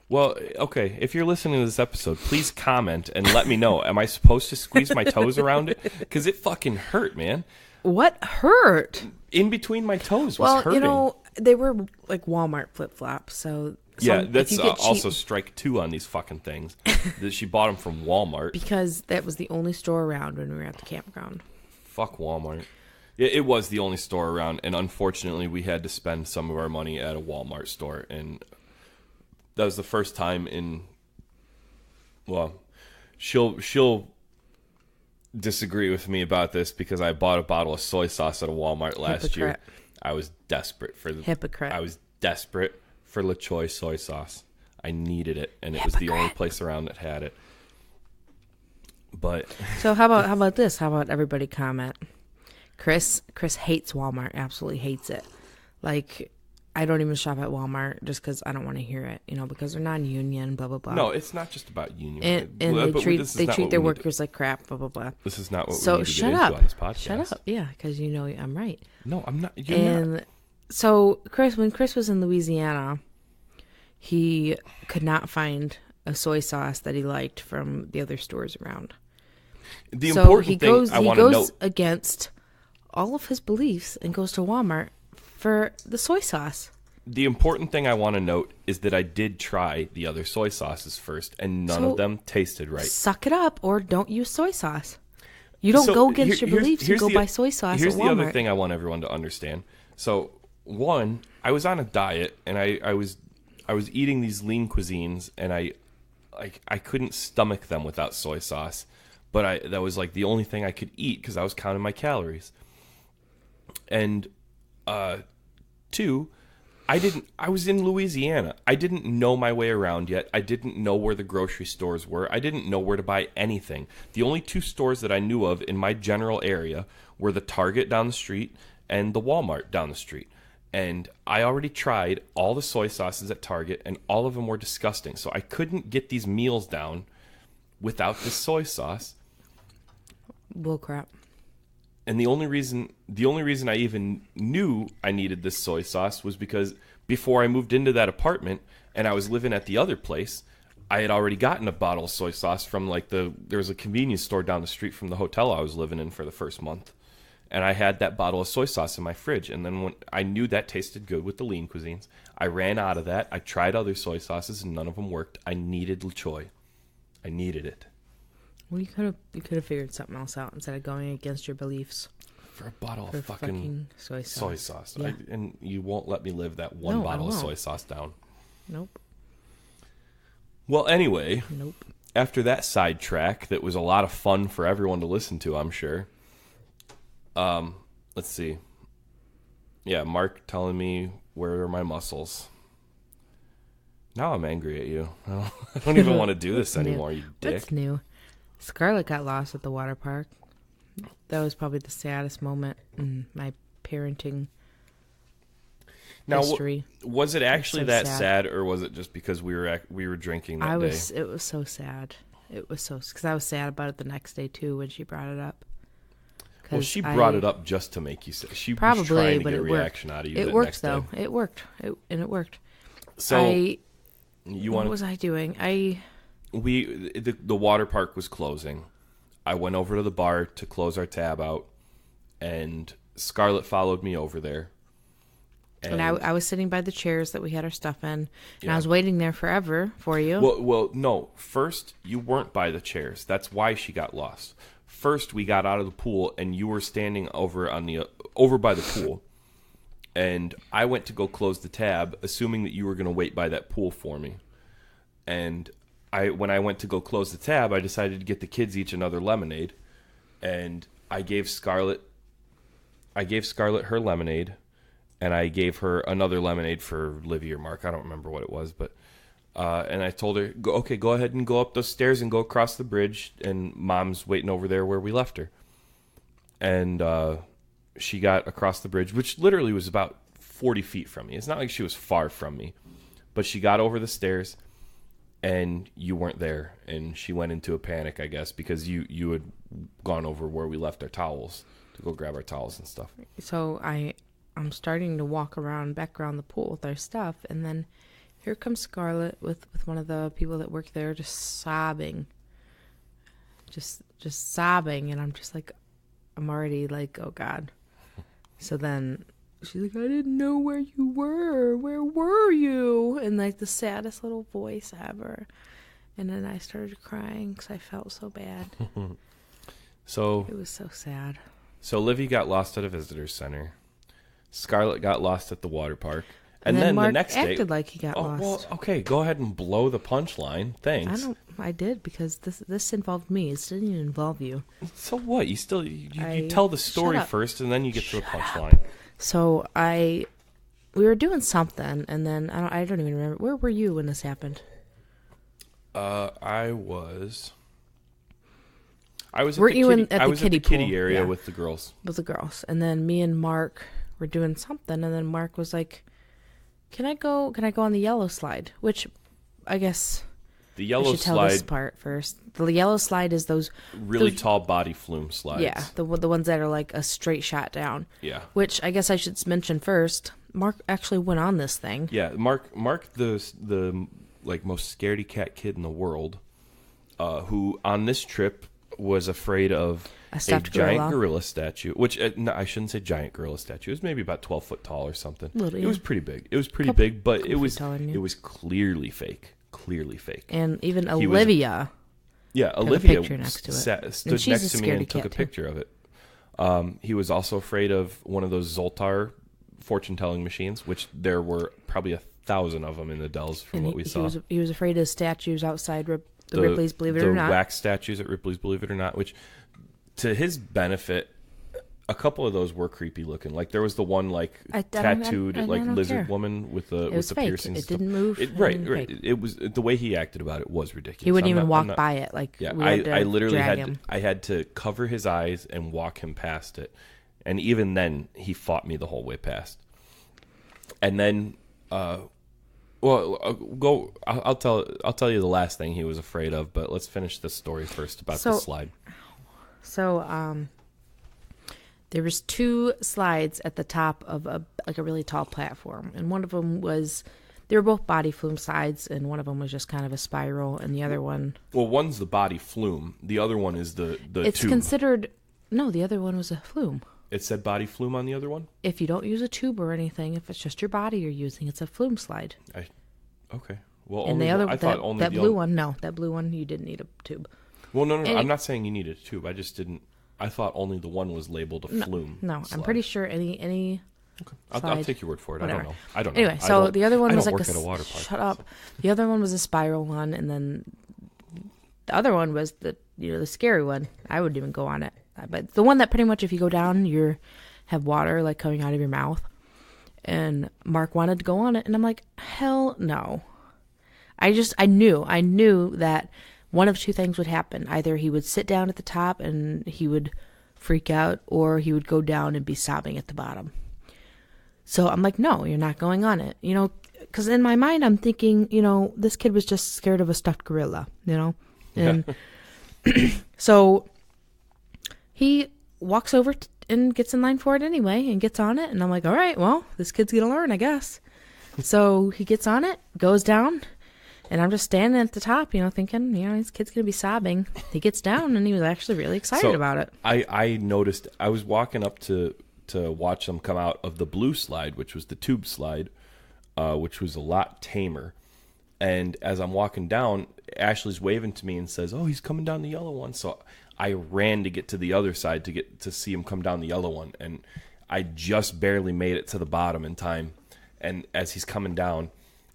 Well, okay, if you're listening to this episode, please comment and let me know. Am I supposed to squeeze my toes around it? Because it fucking hurt, man. What hurt? In between my toes was hurting. You know, they were like Walmart flip-flops, so... Yeah, that's also strike 2 on these fucking things. She bought them from Walmart. Because that was the only store around when we were at the campground. Fuck Walmart. It was the only store around, and unfortunately we had to spend some of our money at a Walmart store, and... That was the first time in, well, she'll disagree with me about this because I bought a bottle of soy sauce at a Walmart last year. I was desperate for Hypocrite. I was desperate for La Choy soy sauce. I needed it, and it was the only place around that had it. But so how about this? How about everybody comment? Chris hates Walmart. Absolutely hates it. Like, I don't even shop at Walmart just because I don't want to hear it, because they're non-union, blah, blah, blah. No, it's not just about union. And they treat their workers like crap, blah, blah, blah. This is not what we need to shut get up. into on this podcast. Shut up, yeah, because I'm right. No, I'm not. So when Chris was in Louisiana, he could not find a soy sauce that he liked from the other stores around. The important thing I want to note... He goes against all of his beliefs and goes to Walmart for the soy sauce. The important thing I want to note is that I did try the other soy sauces first, and none of them tasted right. Suck it up, or don't use soy sauce. You don't go against your beliefs. You go buy soy sauce at Walmart. Here's the other thing I want everyone to understand. So, one, I was on a diet, and I was eating these lean cuisines, and I couldn't stomach them without soy sauce. But that was like the only thing I could eat because I was counting my calories. And 2, I was in Louisiana. I didn't know my way around yet. I didn't know where the grocery stores were. I didn't know where to buy anything. The only 2 stores that I knew of in my general area were the Target down the street and the Walmart down the street. And I already tried all the soy sauces at Target, and all of them were disgusting. So I couldn't get these meals down without this soy sauce. Bull crap. And the only reason I even knew I needed this soy sauce was because before I moved into that apartment and I was living at the other place, I had already gotten a bottle of soy sauce from there was a convenience store down the street from the hotel I was living in for the first month. And I had that bottle of soy sauce in my fridge. And then when I knew that tasted good with the lean cuisines, I ran out of that. I tried other soy sauces and none of them worked. I needed Le Choy. I needed it. Well, you could have figured something else out instead of going against your beliefs. For a bottle of fucking soy sauce. Soy sauce. Yeah. And you won't let me live that one bottle of soy sauce down. Nope. Well, anyway. Nope. After that sidetrack that was a lot of fun for everyone to listen to, I'm sure. Let's see. Yeah, Mark telling me where are my muscles. Now I'm angry at you. I don't even want to do this anymore, you dick. What's new? Scarlett got lost at the water park. That was probably the saddest moment in my parenting history. Was it actually that sad, or was it just because we were drinking that day? It was so sad. It was so, because I was sad about it the next day too when she brought it up. Well, she brought it up just to make you sad. She was trying to get a reaction out of you. It worked though. It worked, and it worked. So what was I doing? The water park was closing. I went over to the bar to close our tab out, and Scarlett followed me over there. And I was sitting by the chairs that we had our stuff in, and I was waiting there forever for you. Well, no. First, you weren't by the chairs. That's why she got lost. First, we got out of the pool, and you were standing over by the pool. And I went to go close the tab, assuming that you were going to wait by that pool for me. And when I went to go close the tab, I decided to get the kids each another lemonade, and I gave Scarlett her lemonade, and I gave her another lemonade for Livy or Mark. I don't remember what it was, but and I told her, go ahead and go up those stairs and go across the bridge, and Mom's waiting over there where we left her. And she got across the bridge, which literally was about 40 feet from me. It's not like she was far from me, but she got over the stairs, and you weren't there, and she went into a panic, I guess, because you had gone over where we left our towels to go grab our towels and stuff. So I'm starting to walk back around the pool with our stuff, and then here comes Scarlett with one of the people that work there, just sobbing, just sobbing, and I'm just like, I'm already like, oh God. So then she's like, I didn't know where you were. Where were you? And like the saddest little voice ever. And then I started crying because I felt so bad. So it was so sad. So Livy got lost at a visitor center. Scarlett got lost at the water park. And then Mark the next day, acted like he got lost. Well, okay, go ahead and blow the punchline. Thanks. I did because this involved me. It didn't even involve you. So what? You tell the story first, and then you get to the punchline. So we were doing something, and then I don't even remember. Where were you when this happened? I was at the kiddie area with the girls. With the girls, and then me and Mark were doing something, and then Mark was like, Can I go on the yellow slide? Which I guess the yellow I should slide. Tell this part first. The yellow slide is those really tall body flume slides. Yeah, the ones that are like a straight shot down. Yeah. Which I guess I should mention first. Mark actually went on this thing. Yeah, Mark, the like most scaredy cat kid in the world, who on this trip was afraid of a giant gorilla statue, which no, I shouldn't say giant gorilla statue. It was maybe about 12 foot tall or something. It was pretty big. It was pretty big, but it was clearly fake. Clearly fake. And even Olivia. Olivia stood next to me and took a picture of it. He was also afraid of one of those Zoltar fortune-telling machines, which there were probably 1,000 of them in the Dells from what we saw. He was afraid of statues outside Ripley's Believe It or Not. The wax statues at Ripley's Believe It or Not, which, to his benefit, a couple of those were creepy looking. Like there was the one tattooed lizard woman with the piercings. It didn't move. Right. It was the way he acted about it was ridiculous. He wouldn't even walk by it. I literally had to cover his eyes and walk him past it, and even then he fought me the whole way past. And then, I'll tell you the last thing he was afraid of, but let's finish this story first about the slide. So, there was 2 slides at the top of a really tall platform, and one of them was They were both body flume slides, and one of them was just kind of a spiral, and the other one... Well, one's the body flume. The other one is the It's tube. considered... No, the other one was a flume. It said body flume on the other one? If you don't use a tube or anything, if it's just your body you're using, it's a flume slide. Okay. Well, And only the other, I thought only that the blue one, no, that blue one, you didn't need a tube. Well, no. And I'm not saying you needed a tube. I just didn't. I thought only the one was labeled a flume. No, slide. I'm pretty sure any. Okay. I'll take your word for it. Whatever. I don't know. Anyway, so the other one was I like don't work at a water park. Shut up. The other one was a spiral one, and then the other one was the scary one. I wouldn't even go on it, but the one that pretty much if you go down, you have water like coming out of your mouth. And Mark wanted to go on it, and I'm like, hell no. I knew that one of two things would happen. Either he would sit down at the top and he would freak out, or he would go down and be sobbing at the bottom. So I'm like, no, you're not going on it. Because in my mind, I'm thinking, this kid was just scared of a stuffed gorilla, And so he walks over and gets in line for it anyway and gets on it. And I'm like, all right, well, this kid's going to learn, I guess. So he gets on it, goes down. And I'm just standing at the top, thinking, this kid's going to be sobbing. He gets down, and he was actually really excited about it. I noticed, I was walking up to watch them come out of the blue slide, which was the tube slide, which was a lot tamer. And as I'm walking down, Ashley's waving to me and says, oh, he's coming down the yellow one. So I ran to get to the other side to see him come down the yellow one. And I just barely made it to the bottom in time. And as he's coming down,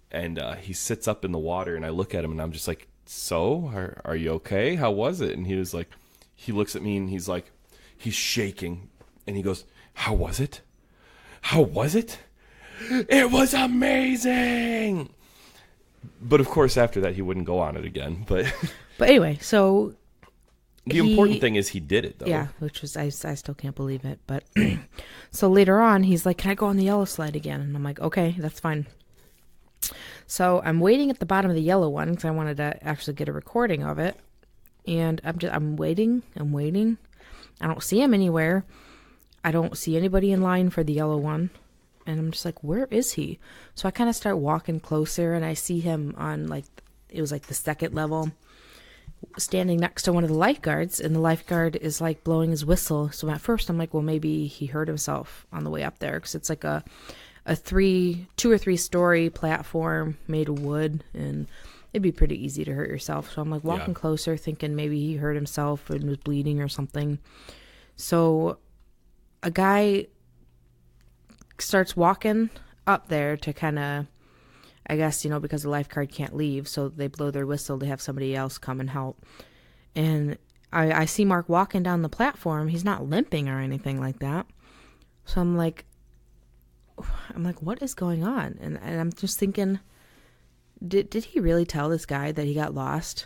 and he sits up in the water, and I look at him, and I'm just like, so, are you okay? How was it? And he was like, he looks at me, and he's like, he's shaking, and he goes, how was it? How was it? It was amazing! But, of course, after that, he wouldn't go on it again. But anyway, so... The important thing is he did it, though. Yeah, which was, I still can't believe it. But so later on, he's like, can I go on the yellow slide again? And I'm like, okay, that's fine. So I'm waiting at the bottom of the yellow one because I wanted to actually get a recording of it. And I'm waiting. I don't see him anywhere. I don't see anybody in line for the yellow one. And I'm just like, where is he? So I kind of start walking closer, and I see him on it was the second level, standing next to one of the lifeguards, and the lifeguard is blowing his whistle. So at first I'm like, well, maybe he hurt himself on the way up there, because it's a 2 or 3 story platform made of wood, and it'd be pretty easy to hurt yourself. So I'm walking closer, thinking maybe he hurt himself and was bleeding or something. So a guy starts walking up there to kind of, I guess, because the lifeguard can't leave, so they blow their whistle to have somebody else come and help. And I see Mark walking down the platform. He's not limping or anything like that. So I'm like, what is going on? And I'm just thinking, did he really tell this guy that he got lost?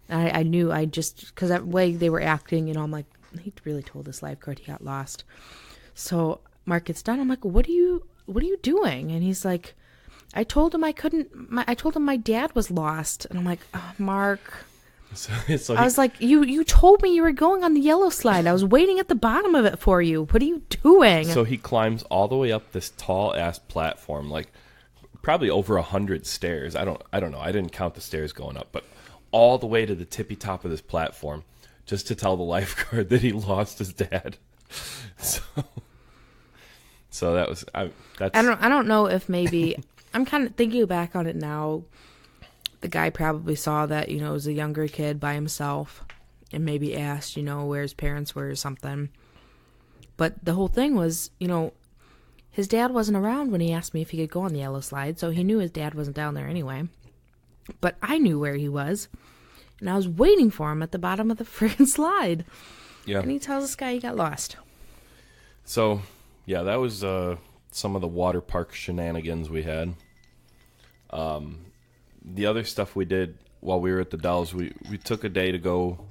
I knew, because that way they were acting, I'm like, he really told this lifeguard he got lost. So Mark gets done. I'm like, what are you doing? And he's like, I told him I told him my dad was lost. And I'm like, oh, Mark. So I was like, you told me you were going on the yellow slide. I was waiting at the bottom of it for you. What are you doing? So he climbs all the way up this tall ass platform, probably over 100 stairs. I don't know. I didn't count the stairs going up, but all the way to the tippy top of this platform, just to tell the lifeguard that he lost his dad. So that was that's. I don't know if maybe I'm kind of thinking back on it now. The guy probably saw that, it was a younger kid by himself, and maybe asked, where his parents were or something. But the whole thing was, his dad wasn't around when he asked me if he could go on the yellow slide, so he knew his dad wasn't down there anyway. But I knew where he was, and I was waiting for him at the bottom of the friggin' slide. Yeah. And he tells this guy he got lost. So, yeah, that was some of the water park shenanigans we had. The other stuff we did while we were at the Dells, we took a day to go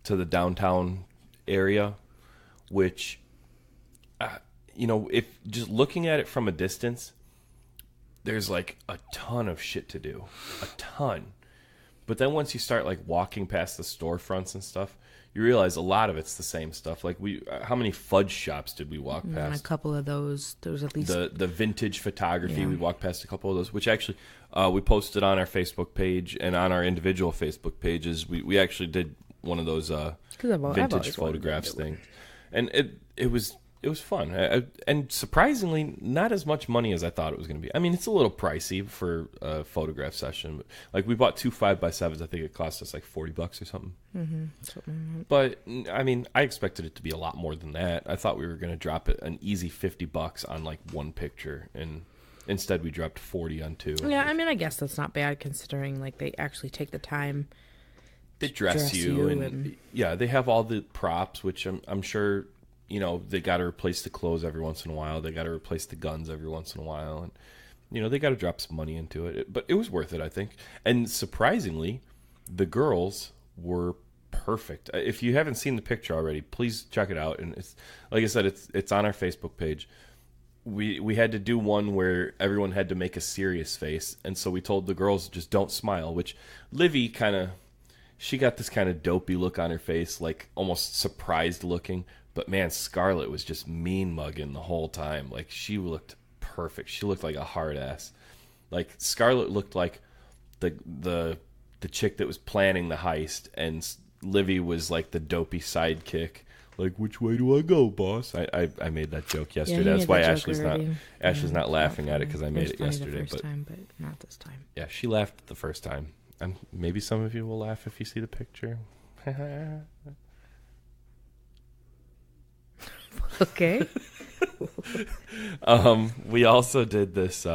to the downtown area, which, if just looking at it from a distance, there's a ton of shit to do. A ton. But then once you start walking past the storefronts and stuff, you realize a lot of it's the same stuff. Like how many fudge shops did we walk And past? a couple of those. There was at least The vintage photography. Yeah. We walked past a couple of those, which actually we posted on our Facebook page and on our individual Facebook pages. We actually did one of those I've always vintage wanted to photographs do one. thing, and it was fun. And surprisingly, not as much money as I thought it was going to be. I mean, it's a little pricey for a photograph session, but like we bought 2 5x7s. I think it cost us like $40 or something. Mm-hmm. But I mean, I expected it to be a lot more than that. I thought we were going to drop it an easy $50 on like one picture, and instead we dropped 40 on 2. Yeah, I mean, I guess that's not bad considering like they actually take the time. They dress you and yeah, they have all the props, which I'm sure, you know, they got to replace the clothes every once in a while. They got to replace the guns every once in a while, and you know, they got to drop some money into it. But it was worth it, I think. And surprisingly, the girls were perfect. If you haven't seen the picture already, please check it out. And it's like I said, it's on our Facebook page. We had to do one where everyone had to make a serious face, and so we told the girls just don't smile. Which Livy she got this kind of dopey look on her face, like almost surprised looking. But man, Scarlett was just mean mugging the whole time. Like she looked perfect. She looked like a hard ass. Like Scarlett looked like the chick that was planning the heist, and Livy was like the dopey sidekick. Like, which way do I go, boss? I made that joke yesterday. Yeah, That's why Ashley's Ashley's not laughing at it because I made it yesterday. The first But time, but not this time. yeah, she laughed the first time, and maybe some of you will laugh if you see the picture. Okay. We also did this.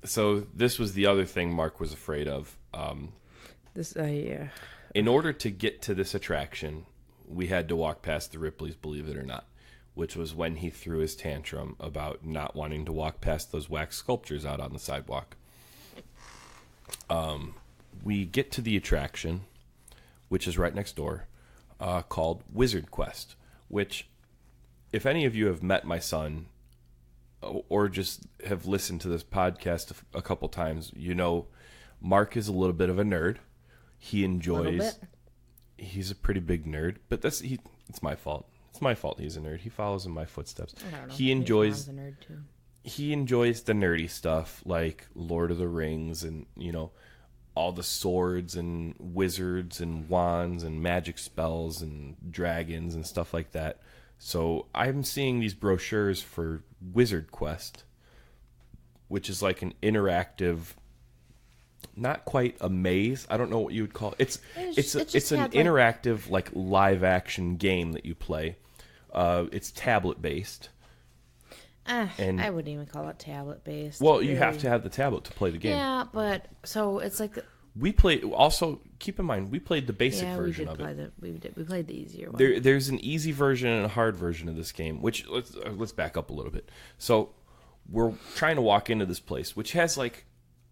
So this was the other thing Mark was afraid of. Yeah. In order to get to this attraction, we had to walk past the Ripley's, believe it or not, which was when he threw his tantrum about not wanting to walk past those wax sculptures out on the sidewalk. We get to the attraction, which is right next door, called Wizard Quest, which, if any of you have met my son or just have listened to this podcast a couple times, you know Mark is a little bit of a nerd. He enjoys... He's a pretty big nerd, but it's my fault. It's my fault he's a nerd. He follows in my footsteps. I don't know. He enjoys... His mom's a nerd too. He enjoys the nerdy stuff like Lord of the Rings and, you know, all the swords and wizards and wands and magic spells and dragons and stuff like that. So I'm seeing these brochures for Wizard Quest, which is like an interactive, not quite a maze. I don't know what you would call it. It's an interactive like live action game that you play. It's tablet based. And I wouldn't even call it tablet based. Well, you have to have the tablet to play the game. Yeah, but so it's like we played. Also, keep in mind we played the basic version of it. We played the easier one. There's an easy version and a hard version of this game. Which let's back up a little bit. So we're trying to walk into this place, which has like,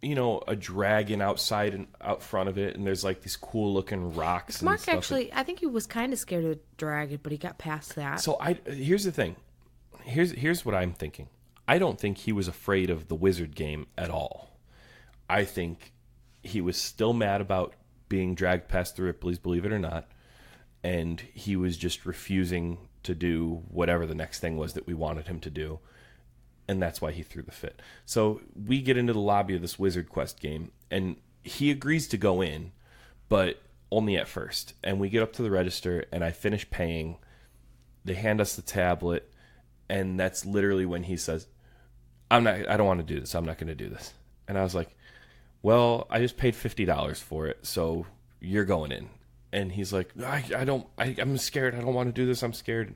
you know, a dragon outside and out front of it, and there's like these cool looking rocks. Mark and stuff. actually, I think he was kind of scared of the dragon, but he got past that. So here's the thing. Here's what I'm thinking. I don't think he was afraid of the wizard game at all. I think he was still mad about being dragged past the Ripley's, believe it or not, and he was just refusing to do whatever the next thing was that we wanted him to do, and that's why he threw the fit. So we get into the lobby of this Wizard Quest game, and he agrees to go in, but only at first. And we get up to the register, and I finish paying. They hand us the tablet. And that's literally when he says, I don't want to do this. I'm not going to do this. And I was like, well, I just paid $50 for it, so you're going in. And he's like, I'm scared. I don't want to do this. I'm scared.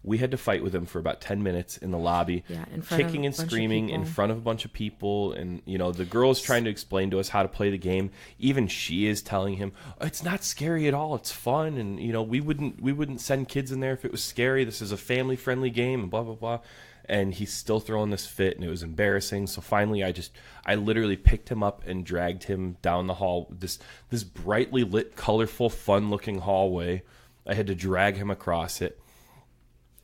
We had to fight with him for about 10 minutes in the lobby, kicking and screaming in front of a bunch of people. And, you know, the girl's trying to explain to us how to play the game. Even she is telling him, it's not scary at all. It's fun. And, you know, we wouldn't send kids in there if it was scary. This is a family-friendly game and blah, blah, blah. And he's still throwing this fit, and it was embarrassing. So finally, I literally picked him up and dragged him down the hall, this brightly lit, colorful, fun-looking hallway. I had to drag him across it.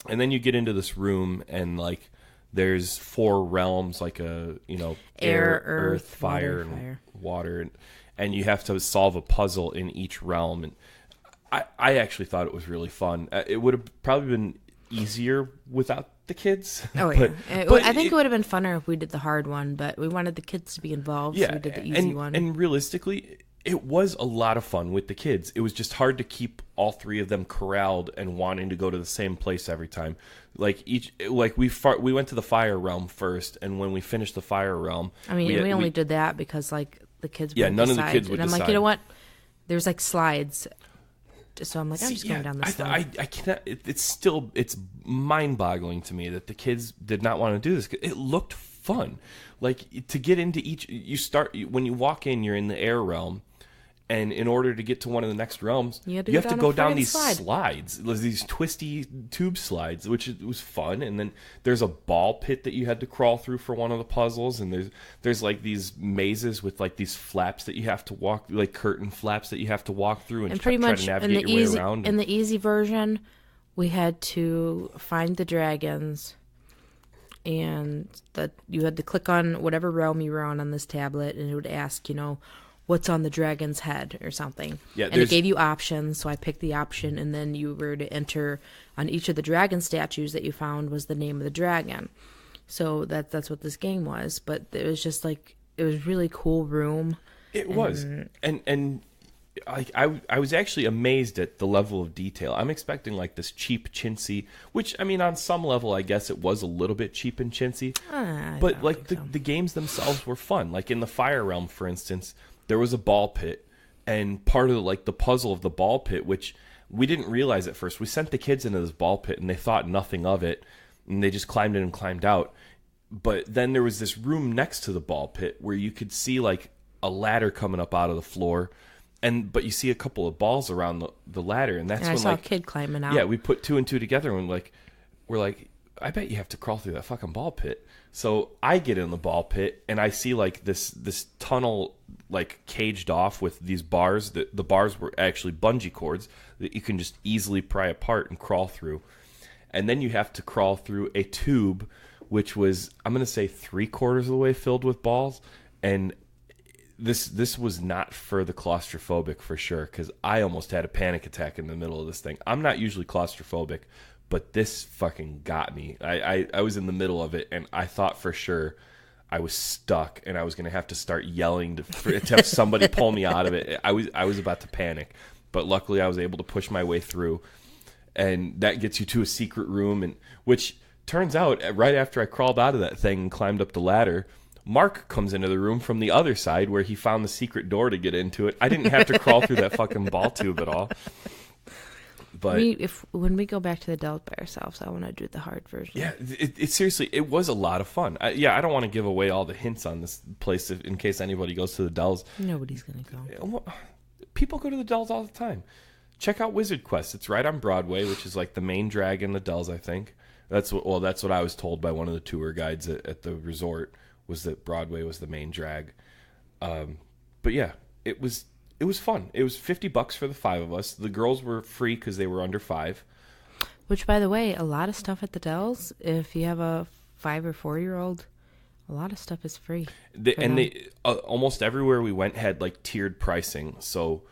And then you get into this room, and like there's 4 realms, like air, earth, fire, and water, and you have to solve a puzzle in each realm. And I actually thought it was really fun. It would have probably been easier without the kids. Oh, yeah. I think it would have been funner if we did the hard one, but we wanted the kids to be involved, so we did the easy one. And realistically, it was a lot of fun with the kids. It was just hard to keep all three of them corralled and wanting to go to the same place every time. We went to the fire realm first, and when we finished the fire realm, we only did that because the kids would none of the kids would and I'm decide. like, you know what? There's slides, so I'm like, I'm just going down the slide. I cannot. It's mind-boggling to me that the kids did not want to do this. It looked fun. To get into each, when you walk in, you're in the air realm. And in order to get to one of the next realms, you have to go down these slides, these twisty tube slides, which was fun. And then there's a ball pit that you had to crawl through for one of the puzzles. And there's these mazes with these flaps that you have to walk, curtain flaps that you have to walk through and pretty try much to navigate your way around. In the easy version, we had to find the dragons, and you had to click on whatever realm you were on this tablet, and it would ask, what's on the dragon's head or something. Yeah, and it gave you options, so I picked the option, and then you were to enter on each of the dragon statues that you found was the name of the dragon. So that's what this game was. But it was just it was really cool room. It was. And I was actually amazed at the level of detail. I'm expecting this cheap chintzy, which on some level I guess it was a little bit cheap and chintzy. But the games themselves were fun. In the fire realm, for instance, there was a ball pit, and part of the puzzle of the ball pit, which we didn't realize at first. We sent the kids into this ball pit, and they thought nothing of it, and they just climbed in and climbed out. But then there was this room next to the ball pit where you could see a ladder coming up out of the floor, but you see a couple of balls around the ladder, and that's when I saw a kid climbing out. Yeah, we put two and two together, and we're like, I bet you have to crawl through that fucking ball pit. So I get in the ball pit, and I see this tunnel caged off with these bars. The bars were actually bungee cords that you can just easily pry apart and crawl through. And then you have to crawl through a tube, which was, I'm going to say, 3/4 of the way filled with balls. And this was not for the claustrophobic for sure, because I almost had a panic attack in the middle of this thing. I'm not usually claustrophobic, but this fucking got me. I was in the middle of it, and I thought for sure I was stuck, and I was going to have to start yelling to have somebody pull me out of it. I was about to panic, but luckily I was able to push my way through, and that gets you to a secret room, and which turns out right after I crawled out of that thing and climbed up the ladder, Mark comes into the room from the other side where he found the secret door to get into it. I didn't have to crawl through that fucking ball tube at all. But when we go back to the Dells by ourselves, I want to do the hard version. Yeah, it seriously, it was a lot of fun. I don't want to give away all the hints on this place in case anybody goes to the Dells. Nobody's going to go. People go to the Dells all the time. Check out Wizard Quest. It's right on Broadway, which is the main drag in the Dells, I think. That's what I was told by one of the tour guides at the resort, was that Broadway was the main drag. But yeah, it was fun. It was $50 for the 5 of us. The girls were free because they were under 5. Which, by the way, a lot of stuff at the Dells, if you have a 5 or 4-year-old, a lot of stuff is free. Almost everywhere we went had tiered pricing. So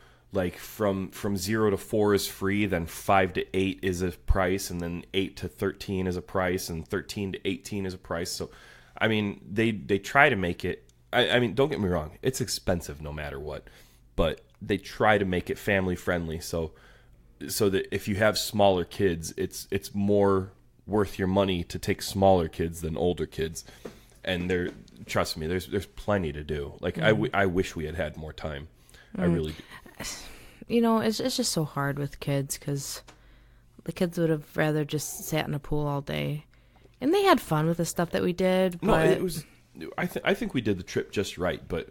from 0 to 4 is free, then 5 to 8 is a price, and then 8 to 13 is a price, and 13 to 18 is a price. So they try to make it. Don't get me wrong, it's expensive no matter what. But they try to make it family friendly, so that if you have smaller kids, it's more worth your money to take smaller kids than older kids. And trust me, there's plenty to do. I wish we had more time. I really do. It's just so hard with kids, because the kids would have rather just sat in a pool all day, and they had fun with the stuff that we did. But no, it was. I think we did the trip just right, but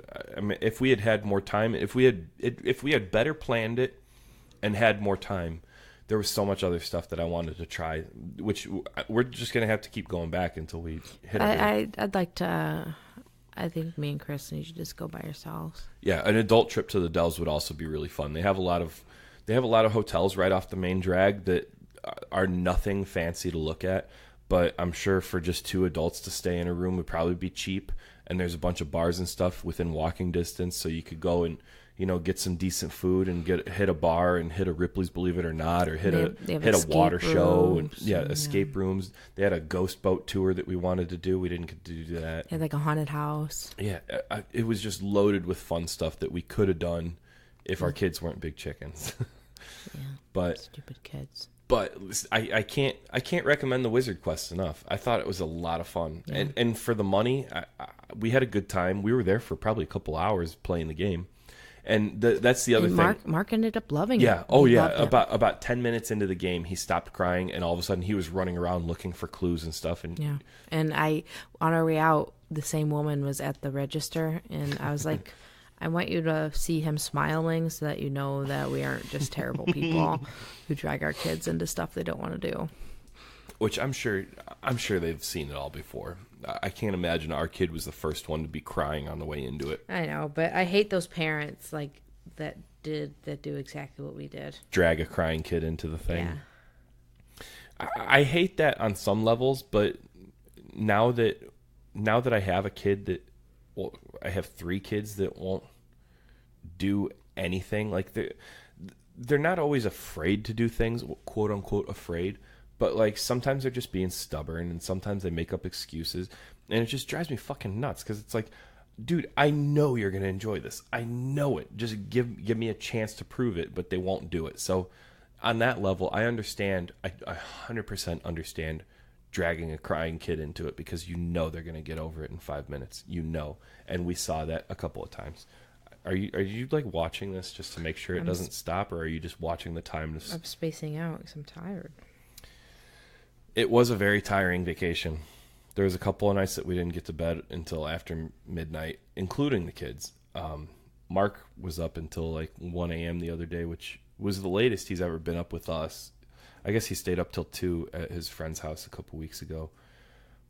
if we had more time, if we had better planned it and had more time, there was so much other stuff that I wanted to try, which we're just gonna have to keep going back until we hit. I'd like to. I think me and Chris need to just go by ourselves. Yeah, an adult trip to the Dells would also be really fun. They have a lot of hotels right off the main drag that are nothing fancy to look at. But I'm sure for just 2 adults to stay in a room would probably be cheap. And there's a bunch of bars and stuff within walking distance, so you could go and get some decent food and hit a bar and hit a Ripley's Believe It or Not, or hit a water escape show and rooms, escape rooms. They had a ghost boat tour that we wanted to do. We didn't get to do that. They had like a haunted house. Yeah, it was just loaded with fun stuff that we could have done if our kids weren't big chickens. Yeah, but stupid kids. But I can't recommend the Wizard Quest enough. I thought it was a lot of fun, and for the money, we had a good time. We were there for probably a couple hours playing the game, and that's the other thing. Mark ended up loving it. Yeah. Oh yeah. About 10 minutes into the game, he stopped crying, and all of a sudden he was running around looking for clues and stuff. And yeah, and on our way out, the same woman was at the register, and I was like, I want you to see him smiling so that you know that we aren't just terrible people who drag our kids into stuff they don't want to do. Which I'm sure they've seen it all before. I can't imagine our kid was the first one to be crying on the way into it. I know, but I hate those parents that do exactly what we did. Drag a crying kid into the thing. Yeah. I hate that on some levels, but now that I have a kid I have 3 kids that won't do anything. Like they're not always afraid to do things, quote unquote afraid, but like sometimes they're just being stubborn, and sometimes they make up excuses, and it just drives me fucking nuts because it's like, dude, I know you're gonna enjoy this. I know it. Just give me a chance to prove it, but they won't do it. So on that level, I understand. I 100% understand dragging a crying kid into it because they're going to get over it in 5 minutes, and we saw that a couple of times. Are you like watching this just to make sure it doesn't stop, or are you just watching the time I'm spacing out because I'm tired. It was a very tiring vacation. There was a couple of nights that we didn't get to bed until after midnight, including the kids. Mark was up until like 1 a.m. the other day, which was the latest he's ever been up with us. I guess he stayed up till 2 at his friend's house a couple weeks ago,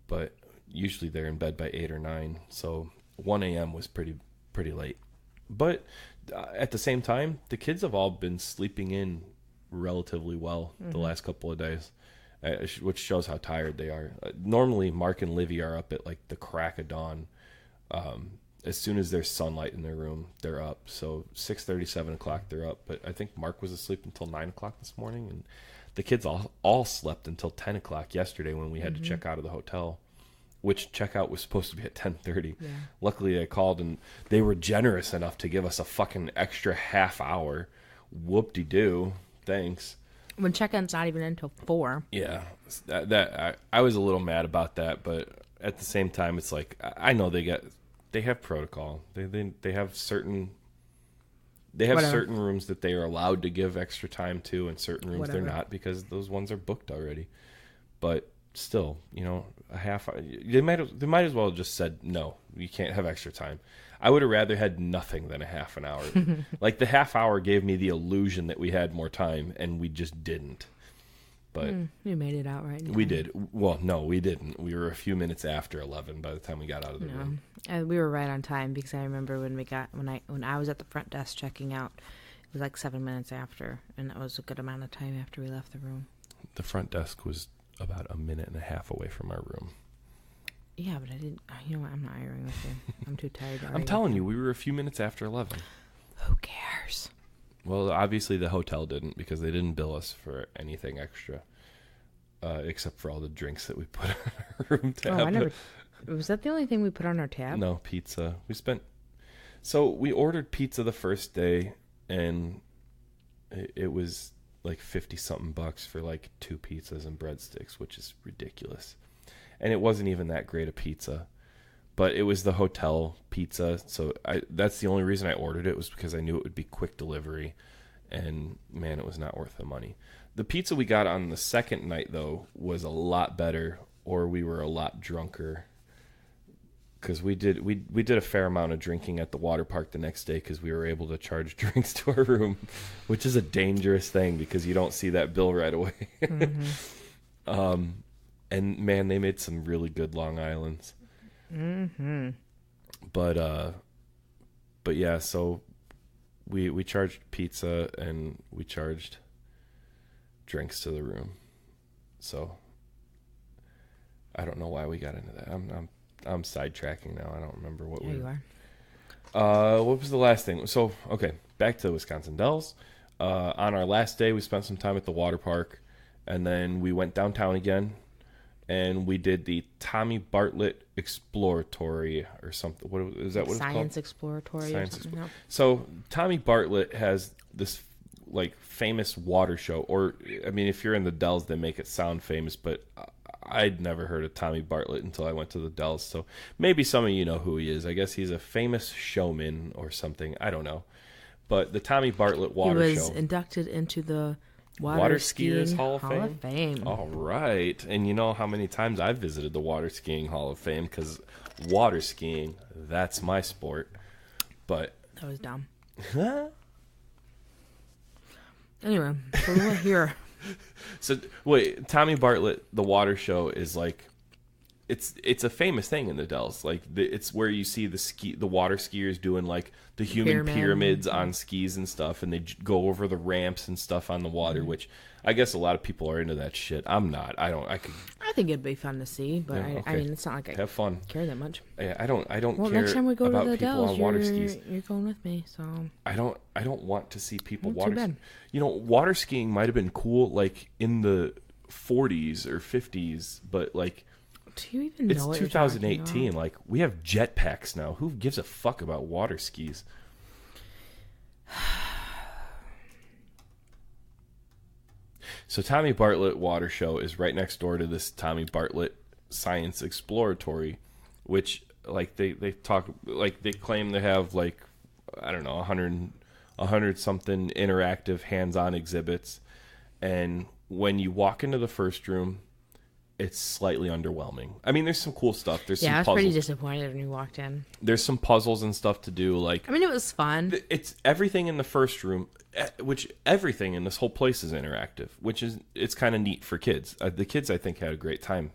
but usually they're in bed by 8 or 9, so 1 a.m. was pretty late. But at the same time, the kids have all been sleeping in relatively well the last couple of days, which shows how tired they are. Normally, Mark and Livy are up at like the crack of dawn. As soon as there's sunlight in their room, they're up. So 6:30, 7 o'clock, they're up. But I think Mark was asleep until 9 o'clock this morning, and the kids all slept until 10 o'clock yesterday when we had to check out of the hotel, which checkout was supposed to be at 10:30. Yeah. Luckily, I called, and they were generous enough to give us a fucking extra half hour. Whoop-de-doo. Thanks. When check-in's not even until 4. Yeah. I was a little mad about that, but at the same time, it's like, I know they have protocol. They have certain... They have certain rooms that they are allowed to give extra time to, and certain rooms they're not, because those ones are booked already. But still, a half hour, they might as well have just said, no, you can't have extra time. I would have rather had nothing than a half an hour. Like the half hour gave me the illusion that we had more time, and we just didn't. But we made it out right. We did. Well, no, we didn't. We were a few minutes after 11 by the time we got out of the room. We were right on time, because I remember when I was at the front desk checking out, it was like 7 minutes after, and that was a good amount of time after we left the room. The front desk was about a minute and a half away from our room. Yeah, but I didn't. You know what? I'm not arguing with you. I'm too tired to argue. I'm telling you, we were a few minutes after 11. Who cares? Well, obviously the hotel didn't, because they didn't bill us for anything extra, except for all the drinks that we put on our room tab. Was that the only thing we put on our tab? No, pizza. So we ordered pizza the first day, and it was like $50-something for like 2 pizzas and breadsticks, which is ridiculous. And it wasn't even that great a pizza, but it was the hotel pizza, so that's the only reason I ordered it, was because I knew it would be quick delivery, and man, it was not worth the money. The pizza we got on the second night, though, was a lot better, or we were a lot drunker, because we did a fair amount of drinking at the water park the next day, because we were able to charge drinks to our room, which is a dangerous thing because you don't see that bill right away. And man, they made some really good Long Islands. But yeah, so we charged pizza and we charged drinks to the room. So I don't know why we got into that. I'm sidetracking now. I don't remember what you are. What was the last thing? So, okay, back to Wisconsin Dells. On our last day, we spent some time at the water park, and then we went downtown again, and we did the Tommy Bartlett Exploratory or something. What is that? What it's called? Science Exploratory. Science or something. So Tommy Bartlett has this like famous water show, or I mean, if you're in the Dells, they make it sound famous, but I'd never heard of Tommy Bartlett until I went to the Dells. So maybe some of you know who he is. I guess he's a famous showman or something. I don't know. But the Tommy Bartlett Water He Show. was inducted into the Water Skiers Skiing Hall of Fame. All right. And you know how many times I've visited the Water Skiing Hall of Fame, because water skiing, that's my sport. But That was dumb. Anyway, so we're here. So wait, Tommy Bartlett, the water show is like, it's a famous thing in the Dells. Like it's where you see the water skiers doing like the human pyramids on skis and stuff, and they go over the ramps and stuff on the water. Which I guess a lot of people are into that shit. I'm not. I think it'd be fun to see, but Yeah, I okay. mean, it's not like I have fun. care that much. I don't Well, care next time we go about to the people Dells, on water skis. you're going with me. So I don't want to see people Well, too water. bad. You know, water skiing might have been cool like in the 40s or 50s, but like do you even know it's what you're talking 2018. about? Like we have jetpacks now. Who gives a fuck about water skis? So Tommy Bartlett Water Show is right next door to this Tommy Bartlett Science Exploratory, which like they talk like they claim they have like I don't know 100 something interactive hands-on exhibits, and when you walk into the first room, it's slightly underwhelming. I mean, there's some cool stuff. There's some I was puzzles. pretty disappointed when you walked in. There's some puzzles and stuff to do. Like I mean, it was fun. it's everything in the first room, which everything in this whole place is interactive, which is it's kind of neat for kids. The kids I think had a great time.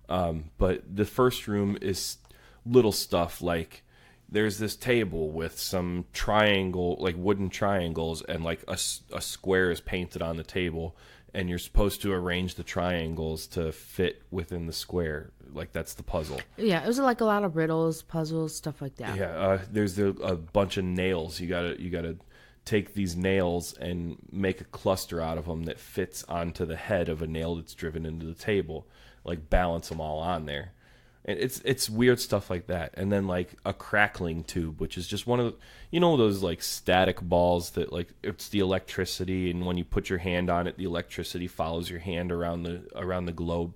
But the first room is little stuff like there's this table with some like wooden triangles, and like a square is painted on the table, and you're supposed to arrange the triangles to fit within the square. Like that's the puzzle. Yeah, it was like a lot of riddles, puzzles, stuff like that. Yeah, there's a bunch of nails. You gotta take these nails and make a cluster out of them that fits onto the head of a nail that's driven into the table. Like balance them all on there, and it's weird stuff like that. And then like a crackling tube, which is just one of those like static balls that like it's the electricity, and when you put your hand on it, the electricity follows your hand around the globe.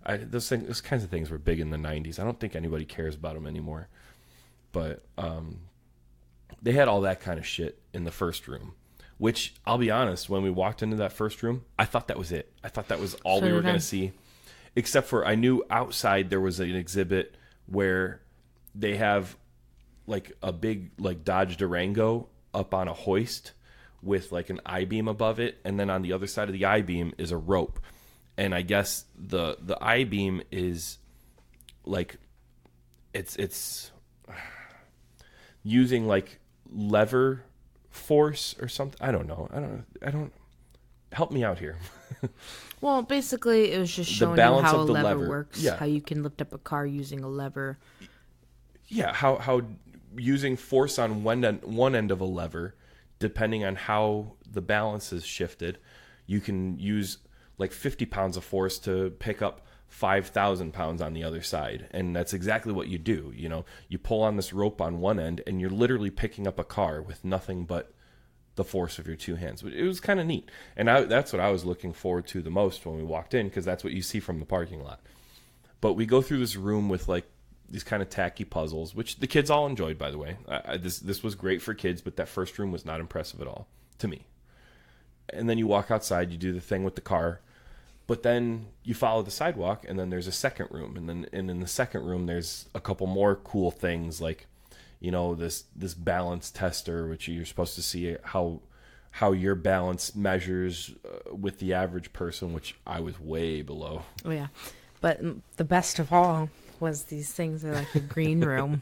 Those kinds of things were big in the 90s. I don't think anybody cares about them anymore. But they had all that kind of shit in the first room, which I'll be honest, when we walked into that first room, I thought that was it. I thought that was all we were going to see. Except for I knew outside there was an exhibit where they have like a big like Dodge Durango up on a hoist with like an I-beam above it, and then on the other side of the I-beam is a rope. And I guess the I-beam is like it's using like lever force or something. I don't know. Help me out here. Well, basically, it was just showing you balance how a of the lever lever. works, Yeah. how you can lift up a car using a lever. Yeah, how using force on one end of a lever, depending on how the balance is shifted, you can use like 50 pounds of force to pick up 5,000 pounds on the other side. And that's exactly what you do. You know, you pull on this rope on one end, and you're literally picking up a car with nothing but the force of your two hands. It was kind of neat. And that's what I was looking forward to the most when we walked in, because that's what you see from the parking lot. But we go through this room with like these kind of tacky puzzles, which the kids all enjoyed, by the way. This was great for kids, but that first room was not impressive at all to me. And then you walk outside, you do the thing with the car, but then you follow the sidewalk, and then there's a second room, and in the second room there's a couple more cool things, like this balance tester, which you're supposed to see how your balance measures with the average person, which I was way below. Oh yeah, but the best of all was these things are like a green room.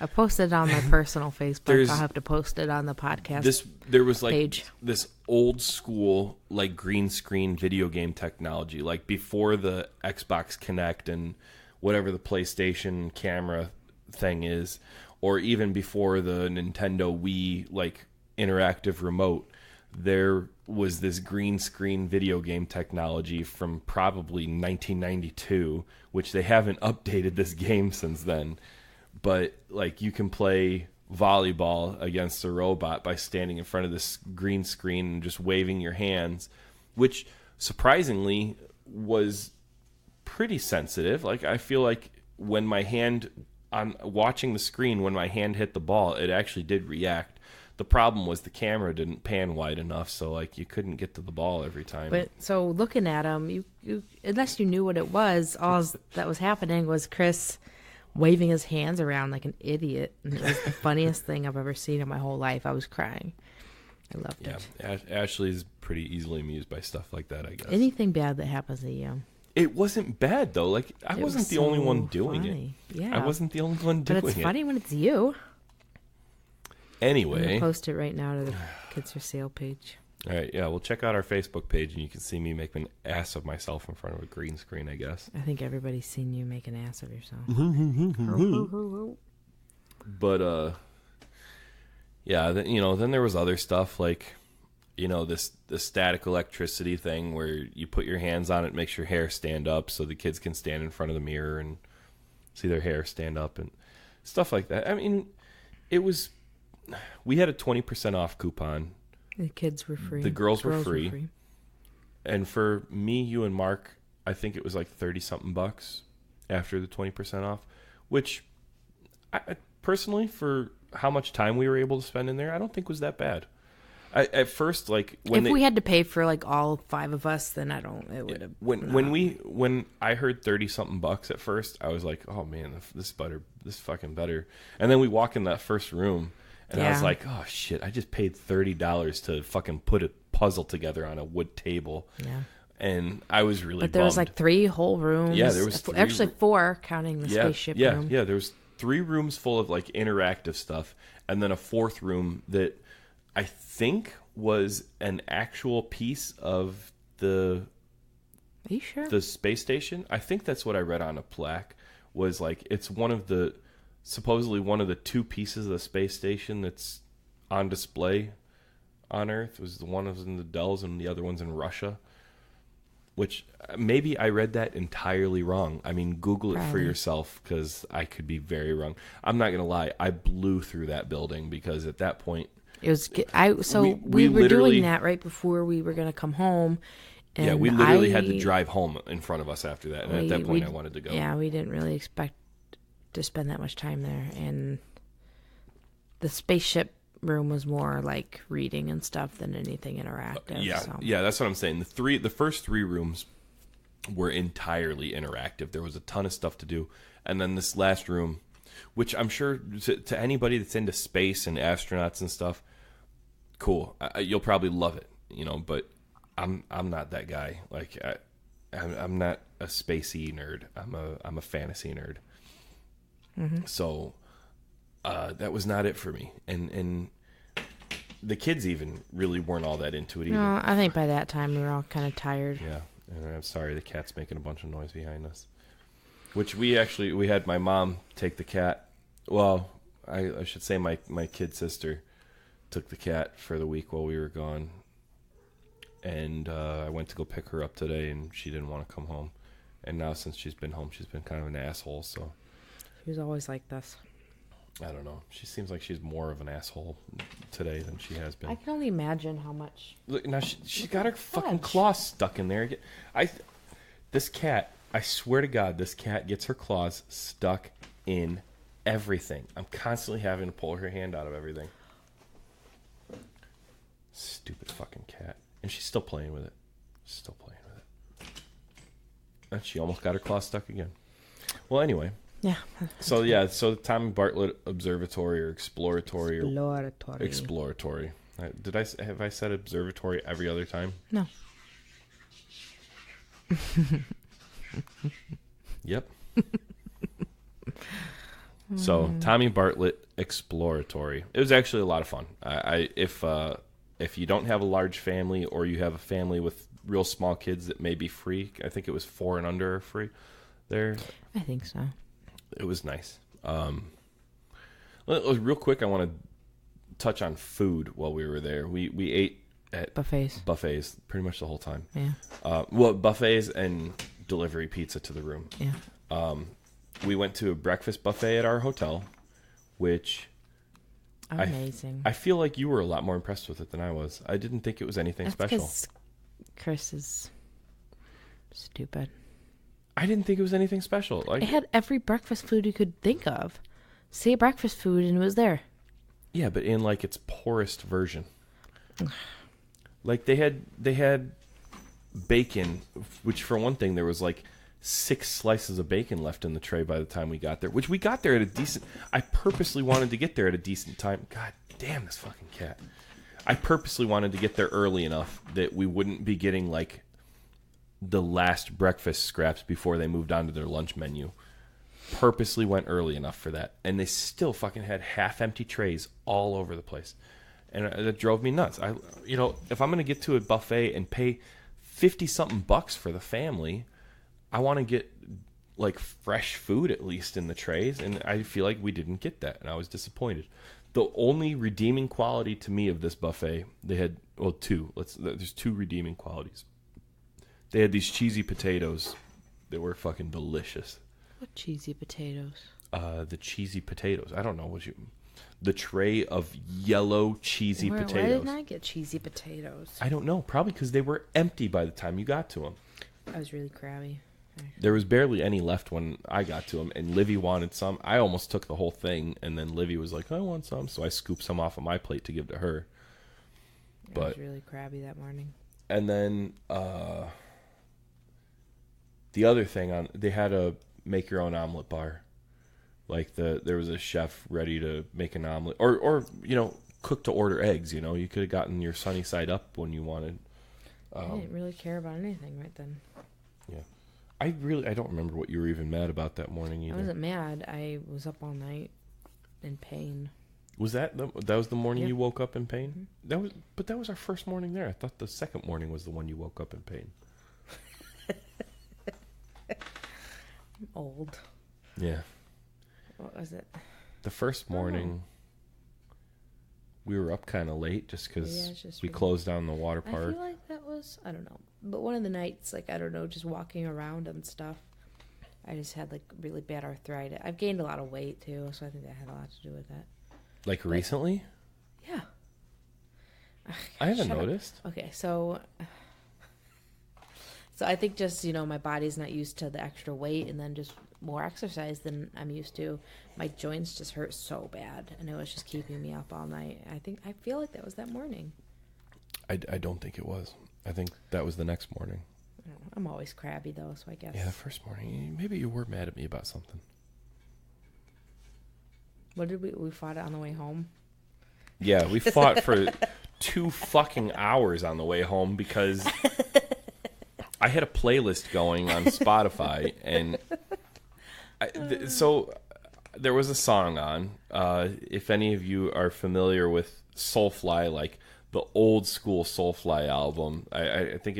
I posted it on my personal Facebook. I'll have to post it on the podcast. There was like page. This old school like green screen video game technology, like before the Xbox Kinect and whatever the PlayStation camera thing is. or even before the Nintendo Wii like interactive remote, there was this green screen video game technology from probably 1992, which they haven't updated this game since then. But like you can play volleyball against a robot by standing in front of this green screen and just waving your hands, which surprisingly was pretty sensitive. Like I feel like when my hand on watching the screen, when my hand hit the ball, it actually did react. The problem was the camera didn't pan wide enough, so like you couldn't get to the ball every time. But so looking at him, you unless you knew what it was, all that was happening was Chris waving his hands around like an idiot, and it was the funniest thing I've ever seen in my whole life. I was crying. I loved it. Yeah, Ashley's pretty easily amused by stuff like that, I guess. Anything bad that happens to you. It wasn't bad though. Like I wasn't the only one doing funny. it. Yeah, I wasn't the only one doing it. But it's funny when it's you. I'm Anyway, gonna post it right now to the Kids for Sale page. all right, yeah, well, check out our Facebook page, and you can see me make an ass of myself in front of a green screen, I guess. I think everybody's seen you make an ass of yourself. But yeah, then there was other stuff like, this static electricity thing where you put your hands on it, makes your hair stand up, so the kids can stand in front of the mirror and see their hair stand up and stuff like that. I mean, we had a 20% off coupon. The kids were free. The girls were free. And for me, you, and Mark, I think it was like 30-something bucks after the 20% off, which I personally, for how much time we were able to spend in there, I don't think was that bad. At first, like if we had to pay for like all 5 of us, then it would have. When I heard 30-something bucks at first, I was like, oh man, this is fucking better. And then we walk in that first room, and I was like, oh shit, I just paid $30 to fucking put a puzzle together on a wood table. Yeah. And I was really But there was bummed. like 3 whole rooms. Yeah, there was actually 4 counting the spaceship room. Yeah, there was 3 rooms full of like interactive stuff, and then a 4th room that I think was an actual piece of Are you sure? the space station. I think that's what I read on a plaque. Was like it's supposedly one of the 2 pieces of the space station that's on display on Earth. Was the one was in the Dells and the other one's in Russia. Which maybe I read that entirely wrong. I mean, Google it for yourself, because I could be very wrong. I'm not gonna lie. I blew through that building because at that point it was. We were doing that right before we were going to come home. And yeah, we literally had to drive home in front of us after that, and at that point I wanted to go. Yeah, we didn't really expect to spend that much time there, and the spaceship room was more like reading and stuff than anything interactive. Yeah, that's what I'm saying. The first 3 rooms were entirely interactive. There was a ton of stuff to do, and then this last room, which I'm sure to anybody that's into space and astronauts and stuff, cool. You'll probably love it, But I'm not that guy. Like I'm not a spacey nerd. I'm a fantasy nerd. Mm-hmm. So that was not it for me. And the kids even really weren't all that into it either. No, I think by that time we were all kind of tired. Yeah, and I'm sorry, the cat's making a bunch of noise behind us. Which we had my mom take the cat. Well, I should say my kid sister took the cat for the week while we were gone. And I went to go pick her up today, and she didn't want to come home. And now since she's been home, she's been kind of an asshole. So she was always like this. I don't know. She seems like she's more of an asshole today than she has been. I can only imagine how much. Look, now she got her fucking claws stuck in there. This cat, I swear to God, this cat gets her claws stuck in everything. I'm constantly having to pull her hand out of everything. Stupid fucking cat. And she's still playing with it. And she almost got her claws stuck again. Well, anyway. Yeah. So the Tommy Bartlett Observatory or Exploratory. Have I said observatory every other time? No. Yep. So Tommy Bartlett Exploratory. It was actually a lot of fun. If you don't have a large family, or you have a family with real small kids that may be free, I think it was 4 and under are free there. I think so. It was nice. Real quick, I want to touch on food while we were there. We ate at Buffets pretty much the whole time. Yeah. Buffets and delivery pizza to the room. Yeah. We went to a breakfast buffet at our hotel, which amazing. I feel like you were a lot more impressed with it than I was. I didn't think it was anything special. 'Cause Chris is stupid. I didn't think it was anything special. Like, It had every breakfast food you could think of. Say breakfast food and it was there. yeah, but in like its poorest version. Like they had bacon, which for one thing there was like 6 slices of bacon left in the tray by the time we got there. Which we got there at a decent. I purposely wanted to get there at a decent time. God damn this fucking cat! I purposely wanted to get there early enough that we wouldn't be getting like the last breakfast scraps before they moved on to their lunch menu. Purposely went early enough for that, and they still fucking had half-empty trays all over the place, and that drove me nuts. If I'm gonna get to a buffet and pay $50-something for the family, I want to get like fresh food at least in the trays, and I feel like we didn't get that, and I was disappointed. The only redeeming quality to me of this buffet, they had two. There's 2 redeeming qualities. They had these cheesy potatoes that were fucking delicious. What cheesy potatoes? The cheesy potatoes. I don't know the tray of yellow cheesy potatoes. Why didn't I get cheesy potatoes? I don't know. Probably because they were empty by the time you got to them. I was really crabby. There was barely any left when I got to them, and Livy wanted some. I almost took the whole thing, and then Livy was like, I want some, so I scooped some off of my plate to give to her. I was really crabby that morning. And then the other thing, they had a make your own omelet bar. Like there was a chef ready to make an omelet, or cook to order eggs. You could have gotten your sunny side up when you wanted. I didn't really care about anything right then. Yeah, I don't remember what you were even mad about that morning either. I wasn't mad. I was up all night in pain. Was that was the morning Yep. you woke up in pain? Mm-hmm. That was our first morning there. I thought the second morning was the one you woke up in pain. I'm old. Yeah. What was it? The first morning, we were up kind of late just because we really closed down the water I park. feel like that was, I don't know. But one of the nights, just walking around and stuff, I just had really bad arthritis. I've gained a lot of weight too, so I think that had a lot to do with that. Like recently? Yeah. I haven't Shut up. noticed. Okay, so I think just, my body's not used to the extra weight and then just more exercise than I'm used to. My joints just hurt so bad, and it was just keeping me up all night. I feel like that was that morning. I don't think it was. I think that was the next morning. I don't know. I'm always crabby, though, so I guess. Yeah, the first morning. Maybe you were mad at me about something. What did we fought on the way home? Yeah, we fought for 2 fucking hours on the way home because I had a playlist going on Spotify, and so there was a song on. If any of you are familiar with Soulfly, like the old school Soulfly album, I think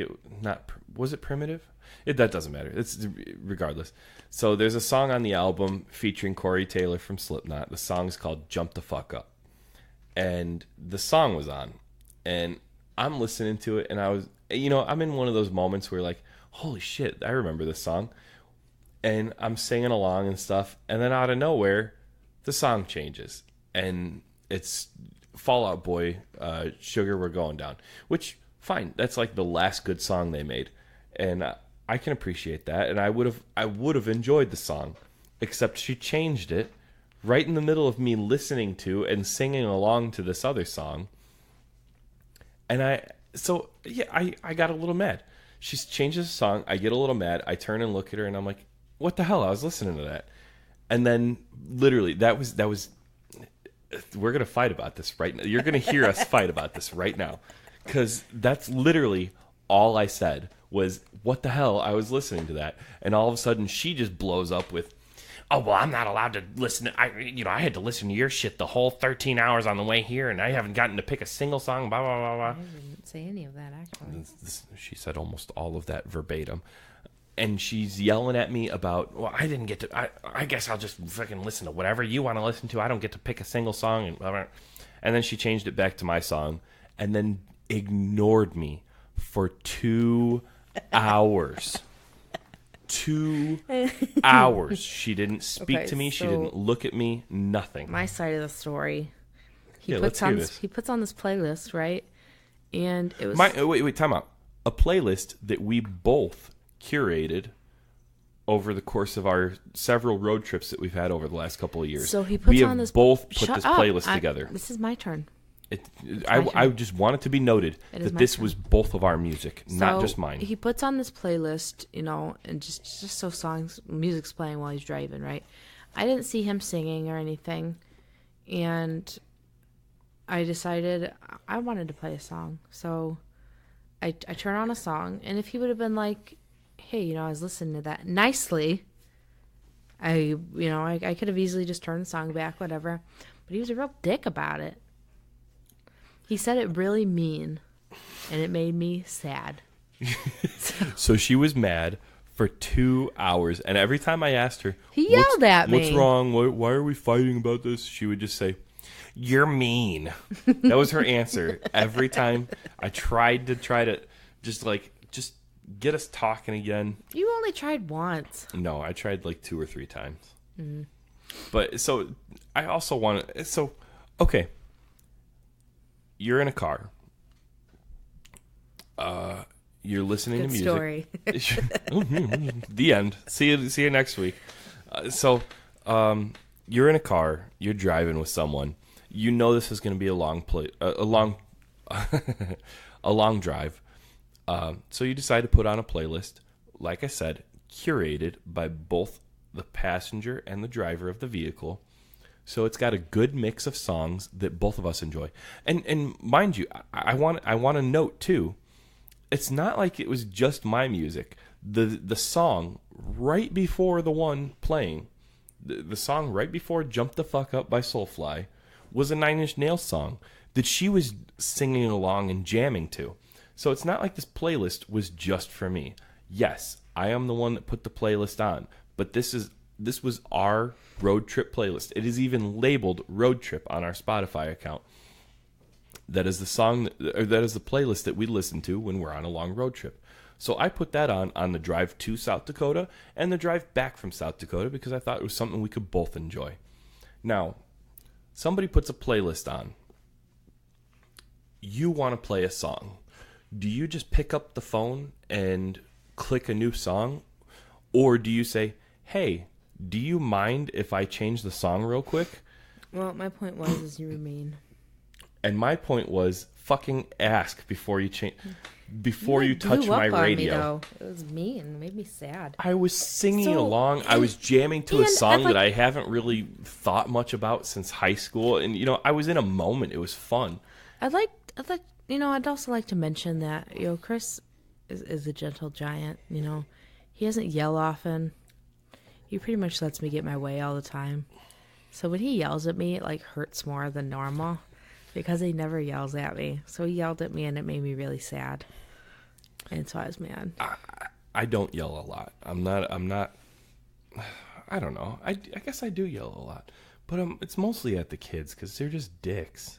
was it Primitive? That doesn't matter. It's regardless. So there's a song on the album featuring Corey Taylor from Slipknot. The song's called "Jump the Fuck Up," and the song was on, and I'm listening to it, and I was, I'm in one of those moments where like, holy shit, I remember this song, and I'm singing along and stuff, and then out of nowhere, the song changes, and it's Fall Out Boy, "Sugar We're Going Down," which fine, that's like the last good song they made, and I can appreciate that, and I would have enjoyed the song, except she changed it right in the middle of me listening to and singing along to this other song, and I got a little mad. She changes the song, I get a little mad, I turn and look at her, and I'm like, what the hell? I was listening to that, and then literally that was. We're gonna fight about this right now. You're gonna hear us fight about this right now, because that's literally all I said was, what the hell? I was listening to that, and all of a sudden she just blows up with, oh, well, I'm not allowed to listen. I had to listen to your shit the whole 13 hours on the way here, and I haven't gotten to pick a single song, blah, blah, blah, blah. I didn't say any of that, actually. She said almost all of that verbatim. and she's yelling at me about, well, I didn't get to, I guess I'll just fucking listen to whatever you want to listen to. I don't get to pick a single song. And then she changed it back to my song and then ignored me for 2 hours. 2 hours. She didn't speak to me. She didn't look at me. Nothing. My side of the story. Let's hear this. He puts on this playlist, right? And it was wait, time out. A playlist that we both curated over the course of our several road trips that we've had over the last couple of years. So he puts on this. Both put this playlist together. This is my turn. I just want it to be noted that this was both of our music, not just mine. He puts on this playlist, and just so music's playing while he's driving, right? I didn't see him singing or anything, and I decided I wanted to play a song. So I turn on a song, and if he would have been like, hey, I was listening to that nicely, I could have easily just turned the song back, whatever. But he was a real dick about it. He said it really mean, and it made me sad. So she was mad for 2 hours, and every time I asked her, he yelled at me. What's wrong? Why are we fighting about this? She would just say, you're mean. That was her answer. Every time I tried to just get us talking again. You only tried once. No, I tried like 2 or 3 times. But so I also want to, okay. You're in a car. You're listening to music. Story. The end. See you next week. You're in a car. You're driving with someone. You know this is going to be a long a long drive. So you decide to put on a playlist, like I said, curated by both the passenger and the driver of the vehicle. So it's got a good mix of songs that both of us enjoy. And mind you, I want to note too, it's not like it was just my music. The song right before the one playing, the song right before Jump the Fuck Up by Soulfly was a Nine Inch Nails song that she was singing along and jamming to. So it's not like this playlist was just for me. Yes, I am the one that put the playlist on, but this was our road trip playlist. It is even labeled road trip on our Spotify account. That is the playlist that we listen to when we're on a long road trip. So I put that on the drive to South Dakota and the drive back from South Dakota because I thought it was something we could both enjoy. Now, somebody puts a playlist on. You want to play a song. Do you just pick up the phone and click a new song? Or do you say, hey, do you mind if I change the song real quick? Well, my point was you were mean. And my point was fucking ask before you change, before you touch my radio. Me, though. It was mean. It made me sad. I was singing along. I was jamming to a song that I haven't really thought much about since high school. And, I was in a moment. It was fun. I'd also like to mention that, Chris is a gentle giant. He doesn't yell often. He pretty much lets me get my way all the time. So when he yells at me, it hurts more than normal because he never yells at me. So he yelled at me and it made me really sad. And so I was mad. I don't yell a lot. I'm not, I don't know. I guess I do yell a lot. But it's mostly at the kids because they're just dicks.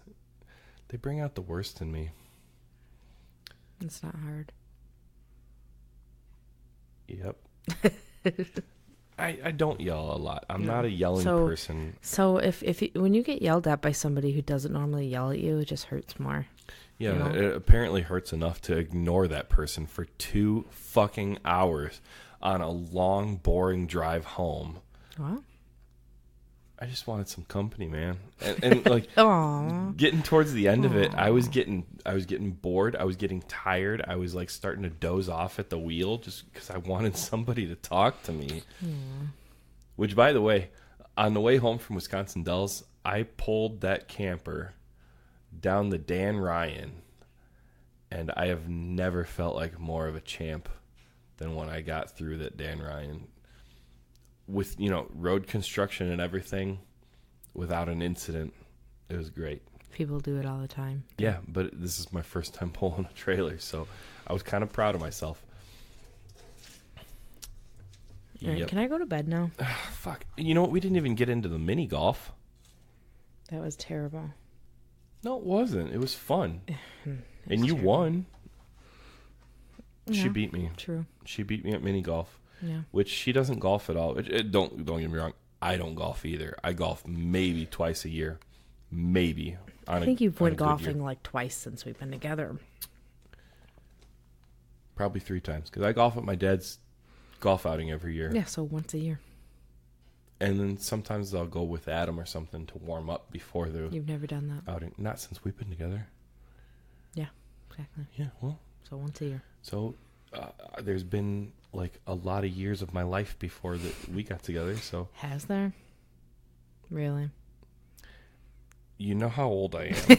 They bring out the worst in me. It's not hard. Yep. I don't yell a lot. I'm not a yelling person. So when you get yelled at by somebody who doesn't normally yell at you, it just hurts more. Yeah, it apparently hurts enough to ignore that person for 2 fucking hours on a long, boring drive home. What? I just wanted some company, man. And getting towards the end of it, I was getting bored. I was getting tired. I was starting to doze off at the wheel just because I wanted somebody to talk to me. Which, by the way, on the way home from Wisconsin Dells, I pulled that camper down the Dan Ryan, and I have never felt like more of a champ than when I got through that Dan Ryan. With, road construction and everything, without an incident, it was great. People do it all the time. Yeah, but this is my first time pulling a trailer, so I was kind of proud of myself. All right, Yep. can I go to bed now? Fuck. You know what? We didn't even get into the mini golf. That was terrible. No, it wasn't. It was fun. And you terrible. won. She Yeah, beat me. True. She beat me at mini golf, Yeah. which she doesn't golf at all. Don't get me wrong. I don't golf either. I golf maybe twice a year. Maybe. I think you've went golfing like twice since we've been together. Probably 3 times. Because I golf at my dad's golf outing every year. Yeah, so once a year. And then sometimes I'll go with Adam or something to warm up before the You've never done that. outing. Not since we've been together. Yeah, exactly. Yeah, well. So once a year. So there's been like a lot of years of my life before that we got together. So Has there? Really? you know how old I am.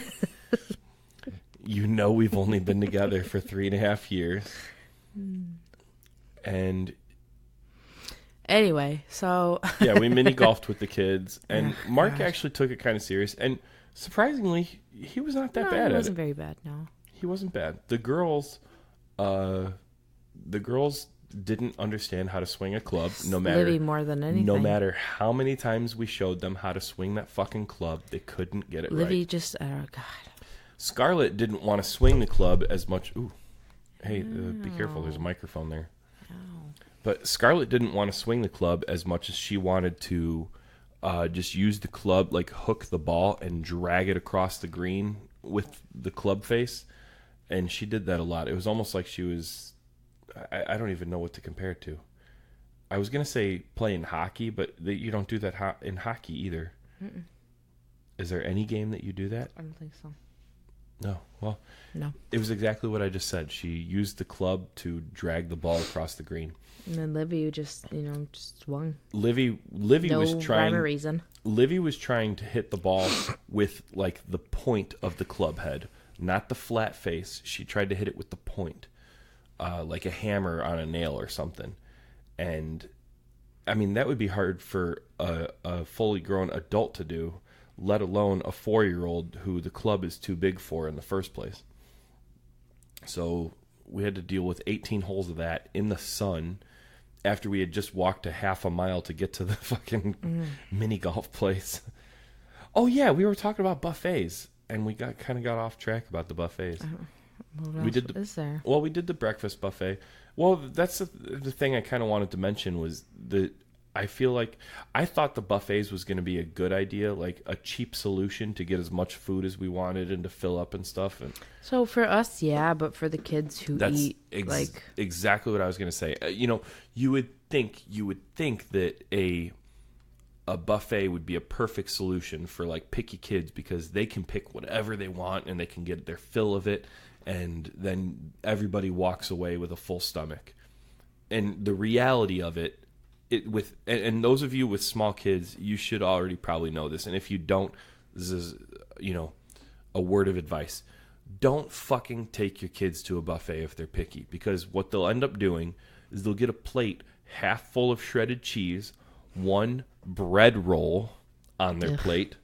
You know we've only been together for 3.5 years. And Anyway, so yeah, we mini golfed with the kids, and Oh, Mark gosh. actually took it kind of serious. And surprisingly, he was not that no, bad it at wasn't it. very bad. No. He wasn't bad. The girls didn't understand how to swing a club. Livy more than anything. No matter how many times we showed them how to swing that fucking club, they couldn't get it Livy right. just God. Scarlett didn't want to swing the club as much. Ooh, hey, be careful. There's a microphone there. But Scarlett didn't want to swing the club as much as she wanted to just use the club, like hook the ball and drag it across the green with the club face. And she did that a lot. It was almost like she was, I don't even know what to compare it to. I was going to say playing hockey, but you don't do that in hockey either. Mm-mm. Is there any game that you do that? I don't think so. No. Well, No. it was exactly what I just said. She used the club to drag the ball across the green. And then Livy just swung. Livy No was trying. rhyme or reason. Livy was trying to hit the ball with like the point of the club head, not the flat face. She tried to hit it with the point, like a hammer on a nail or something. And I mean, that would be hard for a fully grown adult to do, let alone a 4-year-old who the club is too big for in the first place. So we had to deal with 18 holes of that in the sun after we had just walked a half a mile to get to the fucking mini golf place. Oh yeah, we were talking about buffets, and we got off track about the buffets. What We else did is there? Well, we did the breakfast buffet. Well, that's the thing I kind of wanted to mention was that I feel like I thought the buffets was going to be a good idea, like a cheap solution to get as much food as we wanted and to fill up and stuff. And So for us, yeah, but for the kids who that's eat like exactly what I was going to say. You would think that a buffet would be a perfect solution for like picky kids because they can pick whatever they want and they can get their fill of it, and then everybody walks away with a full stomach. And the reality of it, and those of you with small kids, you should already probably know this. And if you don't, this is a word of advice. Don't fucking take your kids to a buffet if they're picky, because what they'll end up doing is they'll get a plate half full of shredded cheese, one bread roll on their plate,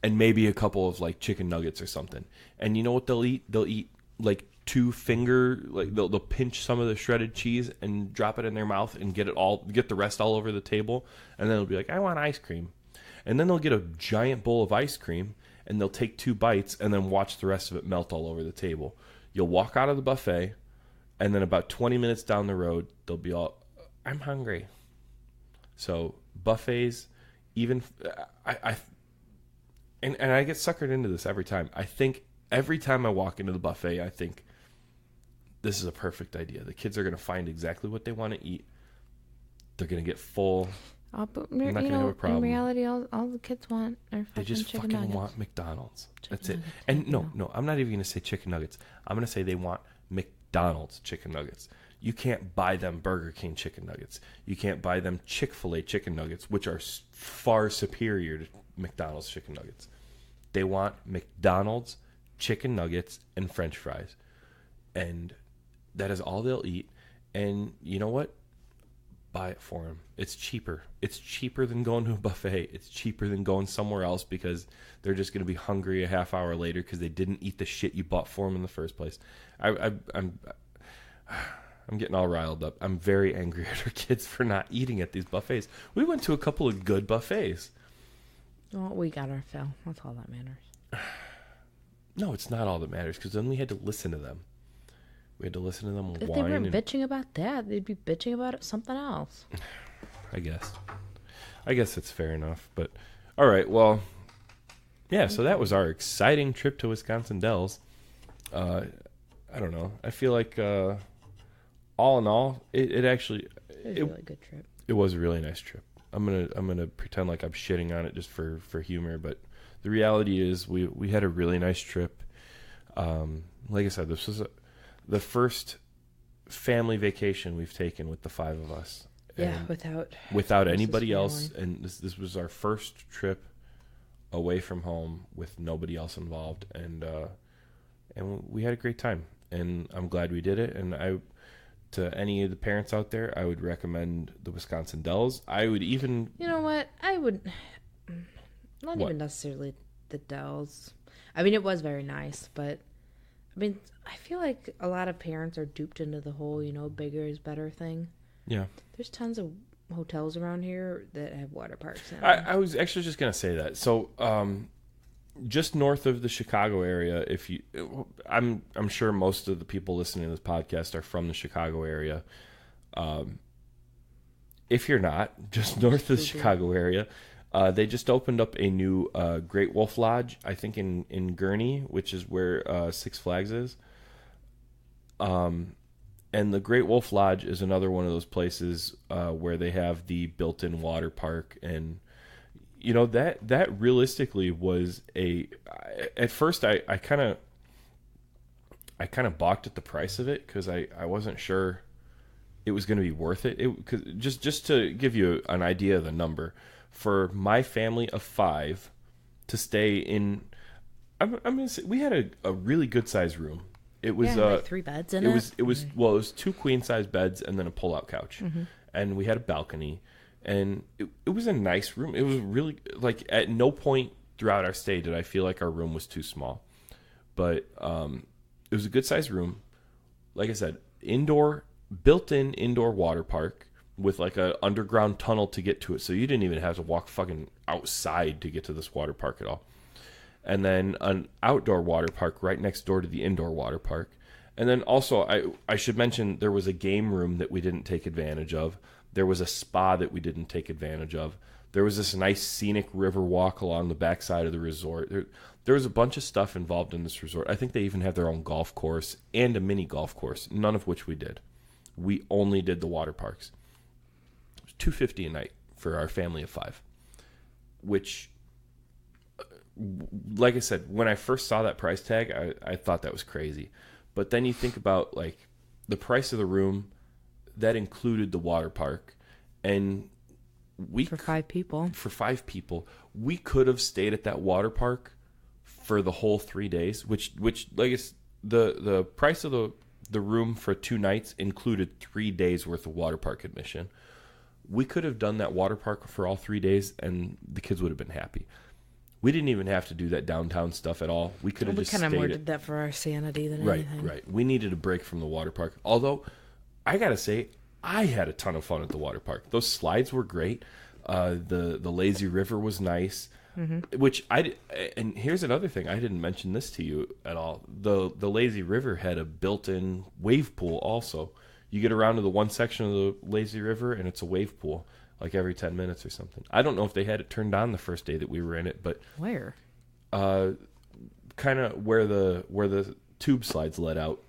and maybe a couple of like chicken nuggets or something. And you know what they'll eat? They'll eat like 2 finger, like they'll pinch some of the shredded cheese and drop it in their mouth and get the rest all over the table. And then they'll be like, I want ice cream. And then they'll get a giant bowl of ice cream and they'll take 2 bites and then watch the rest of it melt all over the table. You'll walk out of the buffet, and then about 20 minutes down the road, they'll be all, I'm hungry. So buffets, even and I get suckered into this every time. I think every time I walk into the buffet, I think this is a perfect idea. The kids are going to find exactly what they want to eat. They're going to get full. But I'm not gonna have a problem. in reality, all the kids want are They just chicken fucking nuggets. want McDonald's. That's it. nuggets, And yeah. no, I'm not even going to say chicken nuggets. I'm going to say they want McDonald's chicken nuggets. You can't buy them Burger King chicken nuggets. You can't buy them Chick-fil-A chicken nuggets, which are far superior to McDonald's chicken nuggets. They want McDonald's chicken nuggets and French fries. And that is all they'll eat. And you know what? Buy it for them. It's cheaper. It's cheaper than going to a buffet. It's cheaper than going somewhere else because they're just going to be hungry a half hour later because they didn't eat the shit you bought for them in the first place. I'm I'm getting all riled up. I'm very angry at our kids for not eating at these buffets. We went to a couple of good buffets. Well, we got our fill. That's all that matters. No, it's not all that matters, because then we had to listen to them. We had to listen to them If whine. they weren't bitching about that, they'd be bitching about something else. I guess it's fair enough. But all right, well, yeah. So that was our exciting trip to Wisconsin Dells. I don't know. I feel like all in all, it actually It was a really good trip. It was a really nice trip. I'm gonna pretend like I'm shitting on it just for humor, but the reality is we had a really nice trip. Like I said, this was the first family vacation we've taken with the 5 of us. Yeah, And without anybody family. else, and this was our first trip away from home with nobody else involved, and we had a great time, and I'm glad we did it. And to any of the parents out there, I would recommend the Wisconsin Dells. I would even... You know what? I would... Not What? even necessarily the Dells. I mean, it was very nice, but... I mean, I feel like a lot of parents are duped into the whole, bigger is better thing. Yeah. There's tons of hotels around here that have water parks in them. I was actually just going to say that. So, just north of the Chicago area, I'm sure most of the people listening to this podcast are from the Chicago area. If you're not, just north of the Chicago area, they just opened up a new Great Wolf Lodge, I think in Gurnee, which is where Six Flags is. And the Great Wolf Lodge is another one of those places where they have the built-in water park, and that realistically was at first I kind of balked at the price of it, because I wasn't sure it was going to be worth it. Cause just to give you an idea of the number, for my family of 5 to stay in, I'm gonna say we had a really good sized room. It was like 3 beds in it. It was 2 queen size beds and then a pull out couch, and we had a balcony, and it was a nice room. It was really, like, at no point throughout our stay did I feel like our room was too small, but it was a good sized room. Like I said, built-in indoor water park with like a underground tunnel to get to it, so you didn't even have to walk fucking outside to get to this water park at all. And then an outdoor water park right next door to the indoor water park. And then also, I should mention, there was a game room that we didn't take advantage of. There was a spa that we didn't take advantage of. There was this nice scenic river walk along the backside of the resort. There was a bunch of stuff involved in this resort. I think they even have their own golf course and a mini golf course, none of which we did. We only did the water parks. It was $250 a night for our family of 5, which... like I said, when I first saw that price tag, I thought that was crazy. But then you think about, like, the price of the room, that included the water park, and For 5 people. For 5 people, we could have stayed at that water park for the whole 3 days, which like the price of the room for 2 nights included 3 days worth of water park admission. We could have done that water park for all 3 days, and the kids would have been happy. We didn't even have to do that downtown stuff at all. We could have just stayed. We kind of more did that for our sanity than anything. Right. We needed a break from the water park. Although, I gotta say, I had a ton of fun at the water park. Those slides were great. The lazy river was nice. Which and here's another thing, I didn't mention this to you at all. The lazy river had a built-in wave pool also. You get around to the one section of the lazy river, and it's a wave pool. Like every 10 minutes or something. I don't know if they had it turned on the first day that we were in it, but Where? Kind of where the tube slides let out,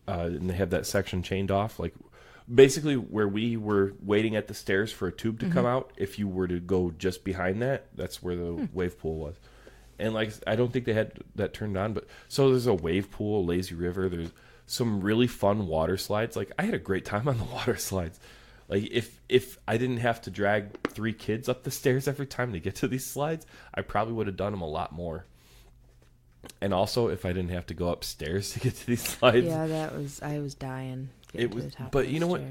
and they have that section chained off. Like basically where we were waiting at the stairs for a tube to come out. If you were to go just behind that, that's where the wave pool was. And like I don't think they had that turned on, but so there's a wave pool, a lazy river. There's some really fun water slides. Like I had a great time on the water slides. Like, if I didn't have to drag 3 kids up the stairs every time to get to these slides, I probably would have done them a lot more. And also, if I didn't have to go upstairs to get to these slides. Yeah, I was dying. It was, but you know what?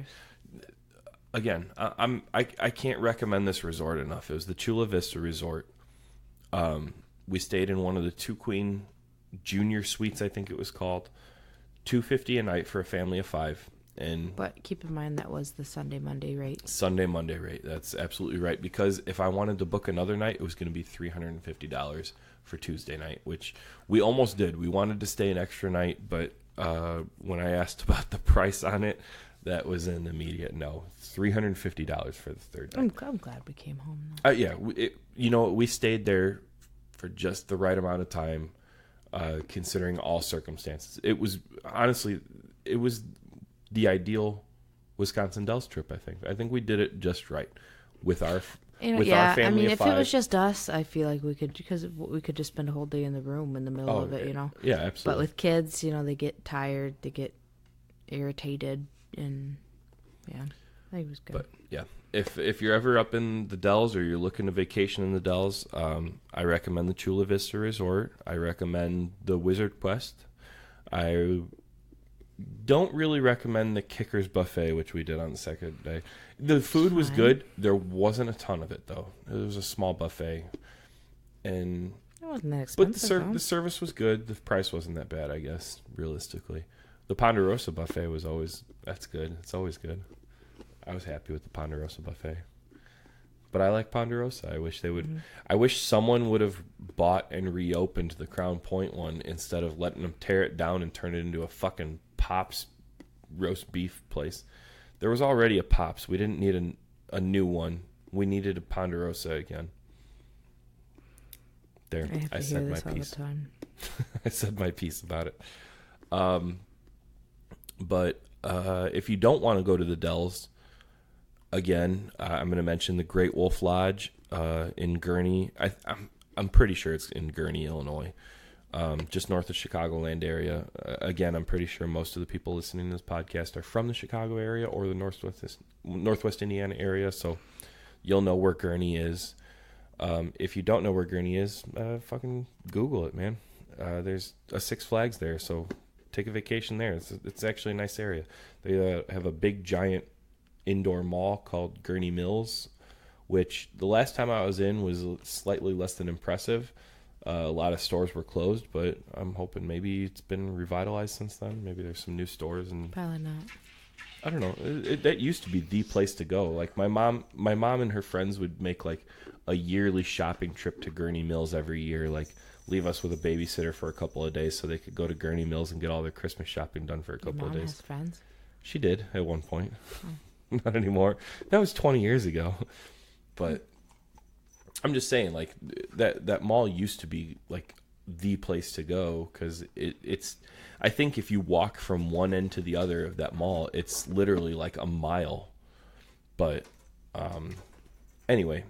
Again, I can't recommend this resort enough. It was the Chula Vista Resort. We stayed in one of the 2 queen junior suites, I think it was called. $250 a night for a family of 5. But keep in mind that was the Sunday, Monday rate. Sunday, Monday rate. That's absolutely right. Because if I wanted to book another night, it was going to be $350 for Tuesday night, which we almost did. We wanted to stay an extra night, but when I asked about the price on it, that was an immediate no. It's $350 for the third night. I'm glad we came home, though. We stayed there for just the right amount of time, considering all circumstances. It was, honestly, the ideal Wisconsin Dells trip, I think. I think we did it just right with our family I mean, of if 5. it was just us, I feel like we could, because we could just spend a whole day in the room in the middle of it, Yeah, absolutely. But with kids, they get tired, they get irritated, and I think it was good. But yeah, if you're ever up in the Dells or you're looking to vacation in the Dells, I recommend the Chula Vista Resort. I recommend the Wizard Quest. I don't really recommend the Kickers Buffet, which we did on the second day. The food was good. There wasn't a ton of it, though. It was a small buffet. And it wasn't that expensive, but the service was good. The price wasn't that bad, I guess, realistically. The Ponderosa Buffet was that's good. It's always good. I was happy with the Ponderosa Buffet. But I like Ponderosa. I wish they would. Mm-hmm. I wish someone would have bought and reopened the Crown Point one instead of letting them tear it down and turn it into a fucking Pops roast beef place. There was already a Pops. We didn't need a new one. We needed a Ponderosa again. There, I said my piece. I said my piece about it. But if you don't want to go to the Dells, again, I'm going to mention the Great Wolf Lodge in Gurnee. I'm pretty sure it's in Gurnee, Illinois, just north of Chicagoland area. Again, I'm pretty sure most of the people listening to this podcast are from the Chicago area or the Northwest Indiana area, so you'll know where Gurnee is. If you don't know where Gurnee is, fucking Google it, man. There's a Six Flags there, so take a vacation there. It's actually a nice area. They have a big, giant indoor mall called Gurnee Mills, which the last time I was in was slightly less than impressive. A lot of stores were closed, but I'm hoping maybe it's been revitalized since then. Maybe there's some new stores. And probably not. I don't know. That used to be the place to go. Like my mom and her friends would make like a yearly shopping trip to Gurnee Mills every year. Like leave us with a babysitter for a couple of days so they could go to Gurnee Mills and get all their Christmas shopping done for a couple of days. Has friends? She did at one point. Oh. Not anymore. That was 20 years ago. But I'm just saying, like that mall used to be like the place to go because it's. I think if you walk from one end to the other of that mall, it's literally like a mile. But anyway,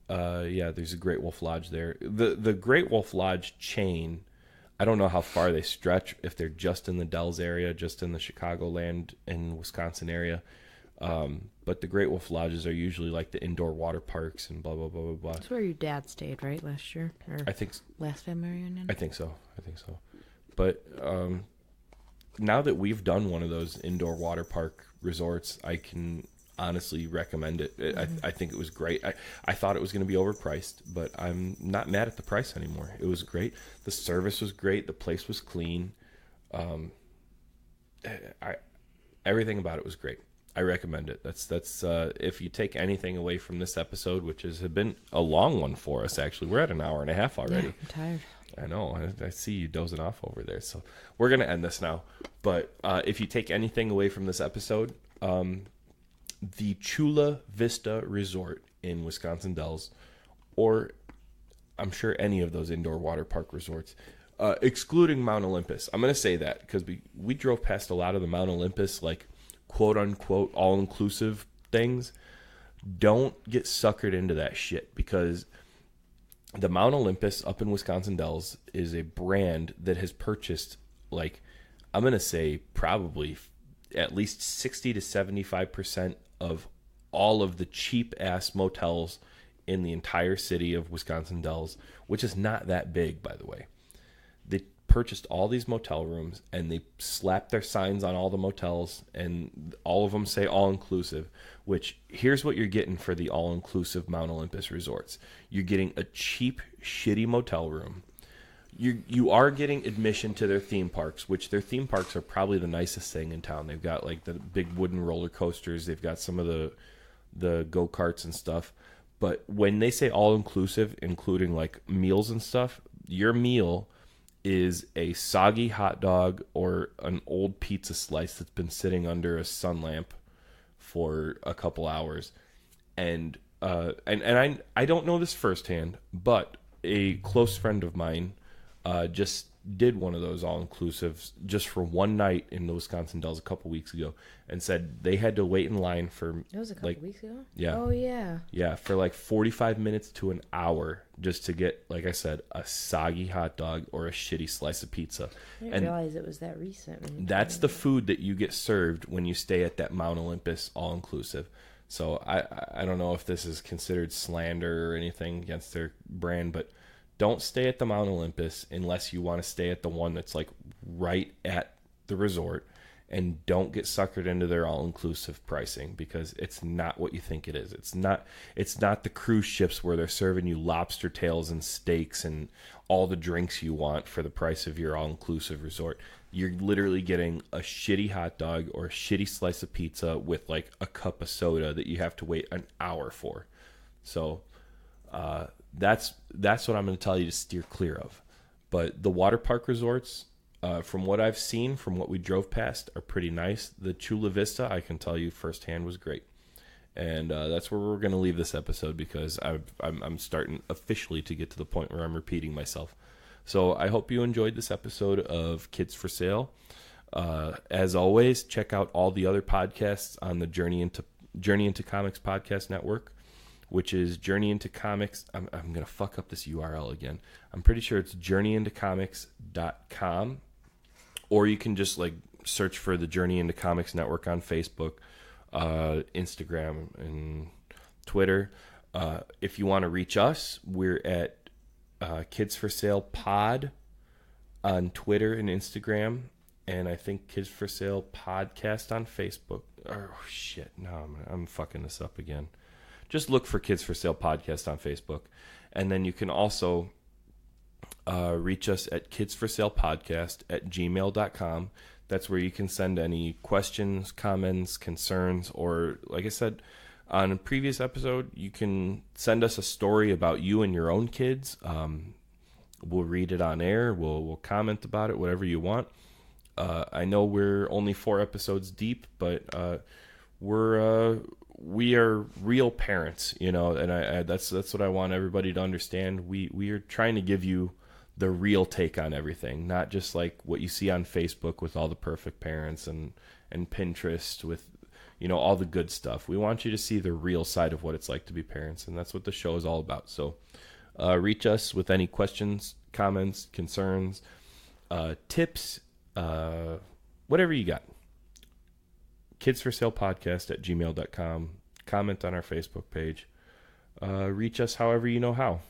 there's a Great Wolf Lodge there. The Great Wolf Lodge chain, I don't know how far they stretch, if they're just in the Dells area, just in the Chicagoland and Wisconsin area. But the Great Wolf Lodges are usually like the indoor water parks and blah, blah, blah, blah, blah. That's where your dad stayed, right, last year? Or I think last family reunion? I think so. But now that we've done one of those indoor water park resorts, I can honestly recommend it. I think it was great. I thought it was going to be overpriced, but I'm not mad at the price anymore. It was great. The service was great. The place was clean. Everything about it was great. I recommend it. That's if you take anything away from this episode, which has been a long one for us, actually. We're at an hour and a half already. Yeah, I'm tired. I know. I see you dozing off over there. So we're going to end this now. But if you take anything away from this episode, the Chula Vista Resort in Wisconsin Dells, or I'm sure any of those indoor water park resorts, excluding Mount Olympus. I'm going to say that because we drove past a lot of the Mount Olympus, like, quote-unquote all-inclusive things. Don't get suckered into that shit because the Mount Olympus up in Wisconsin Dells is a brand that has purchased, like, I'm going to say probably at least 60 to 75% of all of the cheap-ass motels in the entire city of Wisconsin Dells, which is not that big, by the way. They purchased all these motel rooms and they slapped their signs on all the motels and all of them say all-inclusive, which here's what you're getting for the all-inclusive Mount Olympus resorts. You're getting a cheap, shitty motel room. you are getting admission to their theme parks, which their theme parks are probably the nicest thing in town. They've got like the big wooden roller coasters. They've got some of the go-karts and stuff. But when they say all-inclusive, including like meals and stuff, your meal is a soggy hot dog or an old pizza slice that's been sitting under a sun lamp for a couple hours. And I don't know this firsthand, but a close friend of mine just did one of those all-inclusives just for one night in the Wisconsin Dells a couple weeks ago, and said they had to wait in line for It was a couple weeks ago? Yeah. Oh, yeah. Yeah, for like 45 minutes to an hour just to get, like I said, a soggy hot dog or a shitty slice of pizza. I didn't realize it was that recent. That's the food that you get served when you stay at that Mount Olympus all-inclusive. So I don't know if this is considered slander or anything against their brand, but don't stay at the Mount Olympus unless you want to stay at the one that's like right at the resort, and don't get suckered into their all-inclusive pricing, because it's not what you think it is. It's not the cruise ships where they're serving you lobster tails and steaks and all the drinks you want for the price of your all-inclusive resort. You're literally getting a shitty hot dog or a shitty slice of pizza with like a cup of soda that you have to wait an hour for. So that's what I'm going to tell you to steer clear of. But the water park resorts, from what I've seen, from what we drove past, are pretty nice. The Chula Vista, I can tell you firsthand, was great. And that's where we're going to leave this episode, because I'm starting officially to get to the point where I'm repeating myself. So I hope you enjoyed this episode of Kids for Sale. As always, check out all the other podcasts on the Journey into Comics podcast network, which is Journey into Comics. I'm going to fuck up this URL again. I'm pretty sure it's journeyintocomics.com, or you can just like search for the Journey into Comics network on Facebook, Instagram, and Twitter. If you want to reach us, we're at Kids for Sale Pod on Twitter and Instagram, and I think Kids for Sale Podcast on Facebook. Oh shit, no, I'm fucking this up again. Just look for Kids for Sale Podcast on Facebook, and then you can also reach us at kidsforsalepodcast@gmail.com. That's where you can send any questions, comments, concerns, or like I said on a previous episode, you can send us a story about you and your own kids. We'll read it on air. We'll comment about it, whatever you want. I know we're only 4 episodes deep, but we are real parents, you know, and I that's what I want everybody to understand. We are trying to give you the real take on everything, not just like what you see on Facebook with all the perfect parents and Pinterest with, you know, all the good stuff. We want you to see the real side of what it's like to be parents, and that's what the show is all about. So reach us with any questions, comments, concerns, tips, whatever you got. kidsforsalepodcast@gmail.com. Comment on our Facebook page. Reach us however you know how.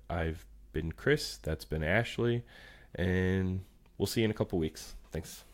I've been Chris. That's been Ashley. And we'll see you in a couple weeks. Thanks.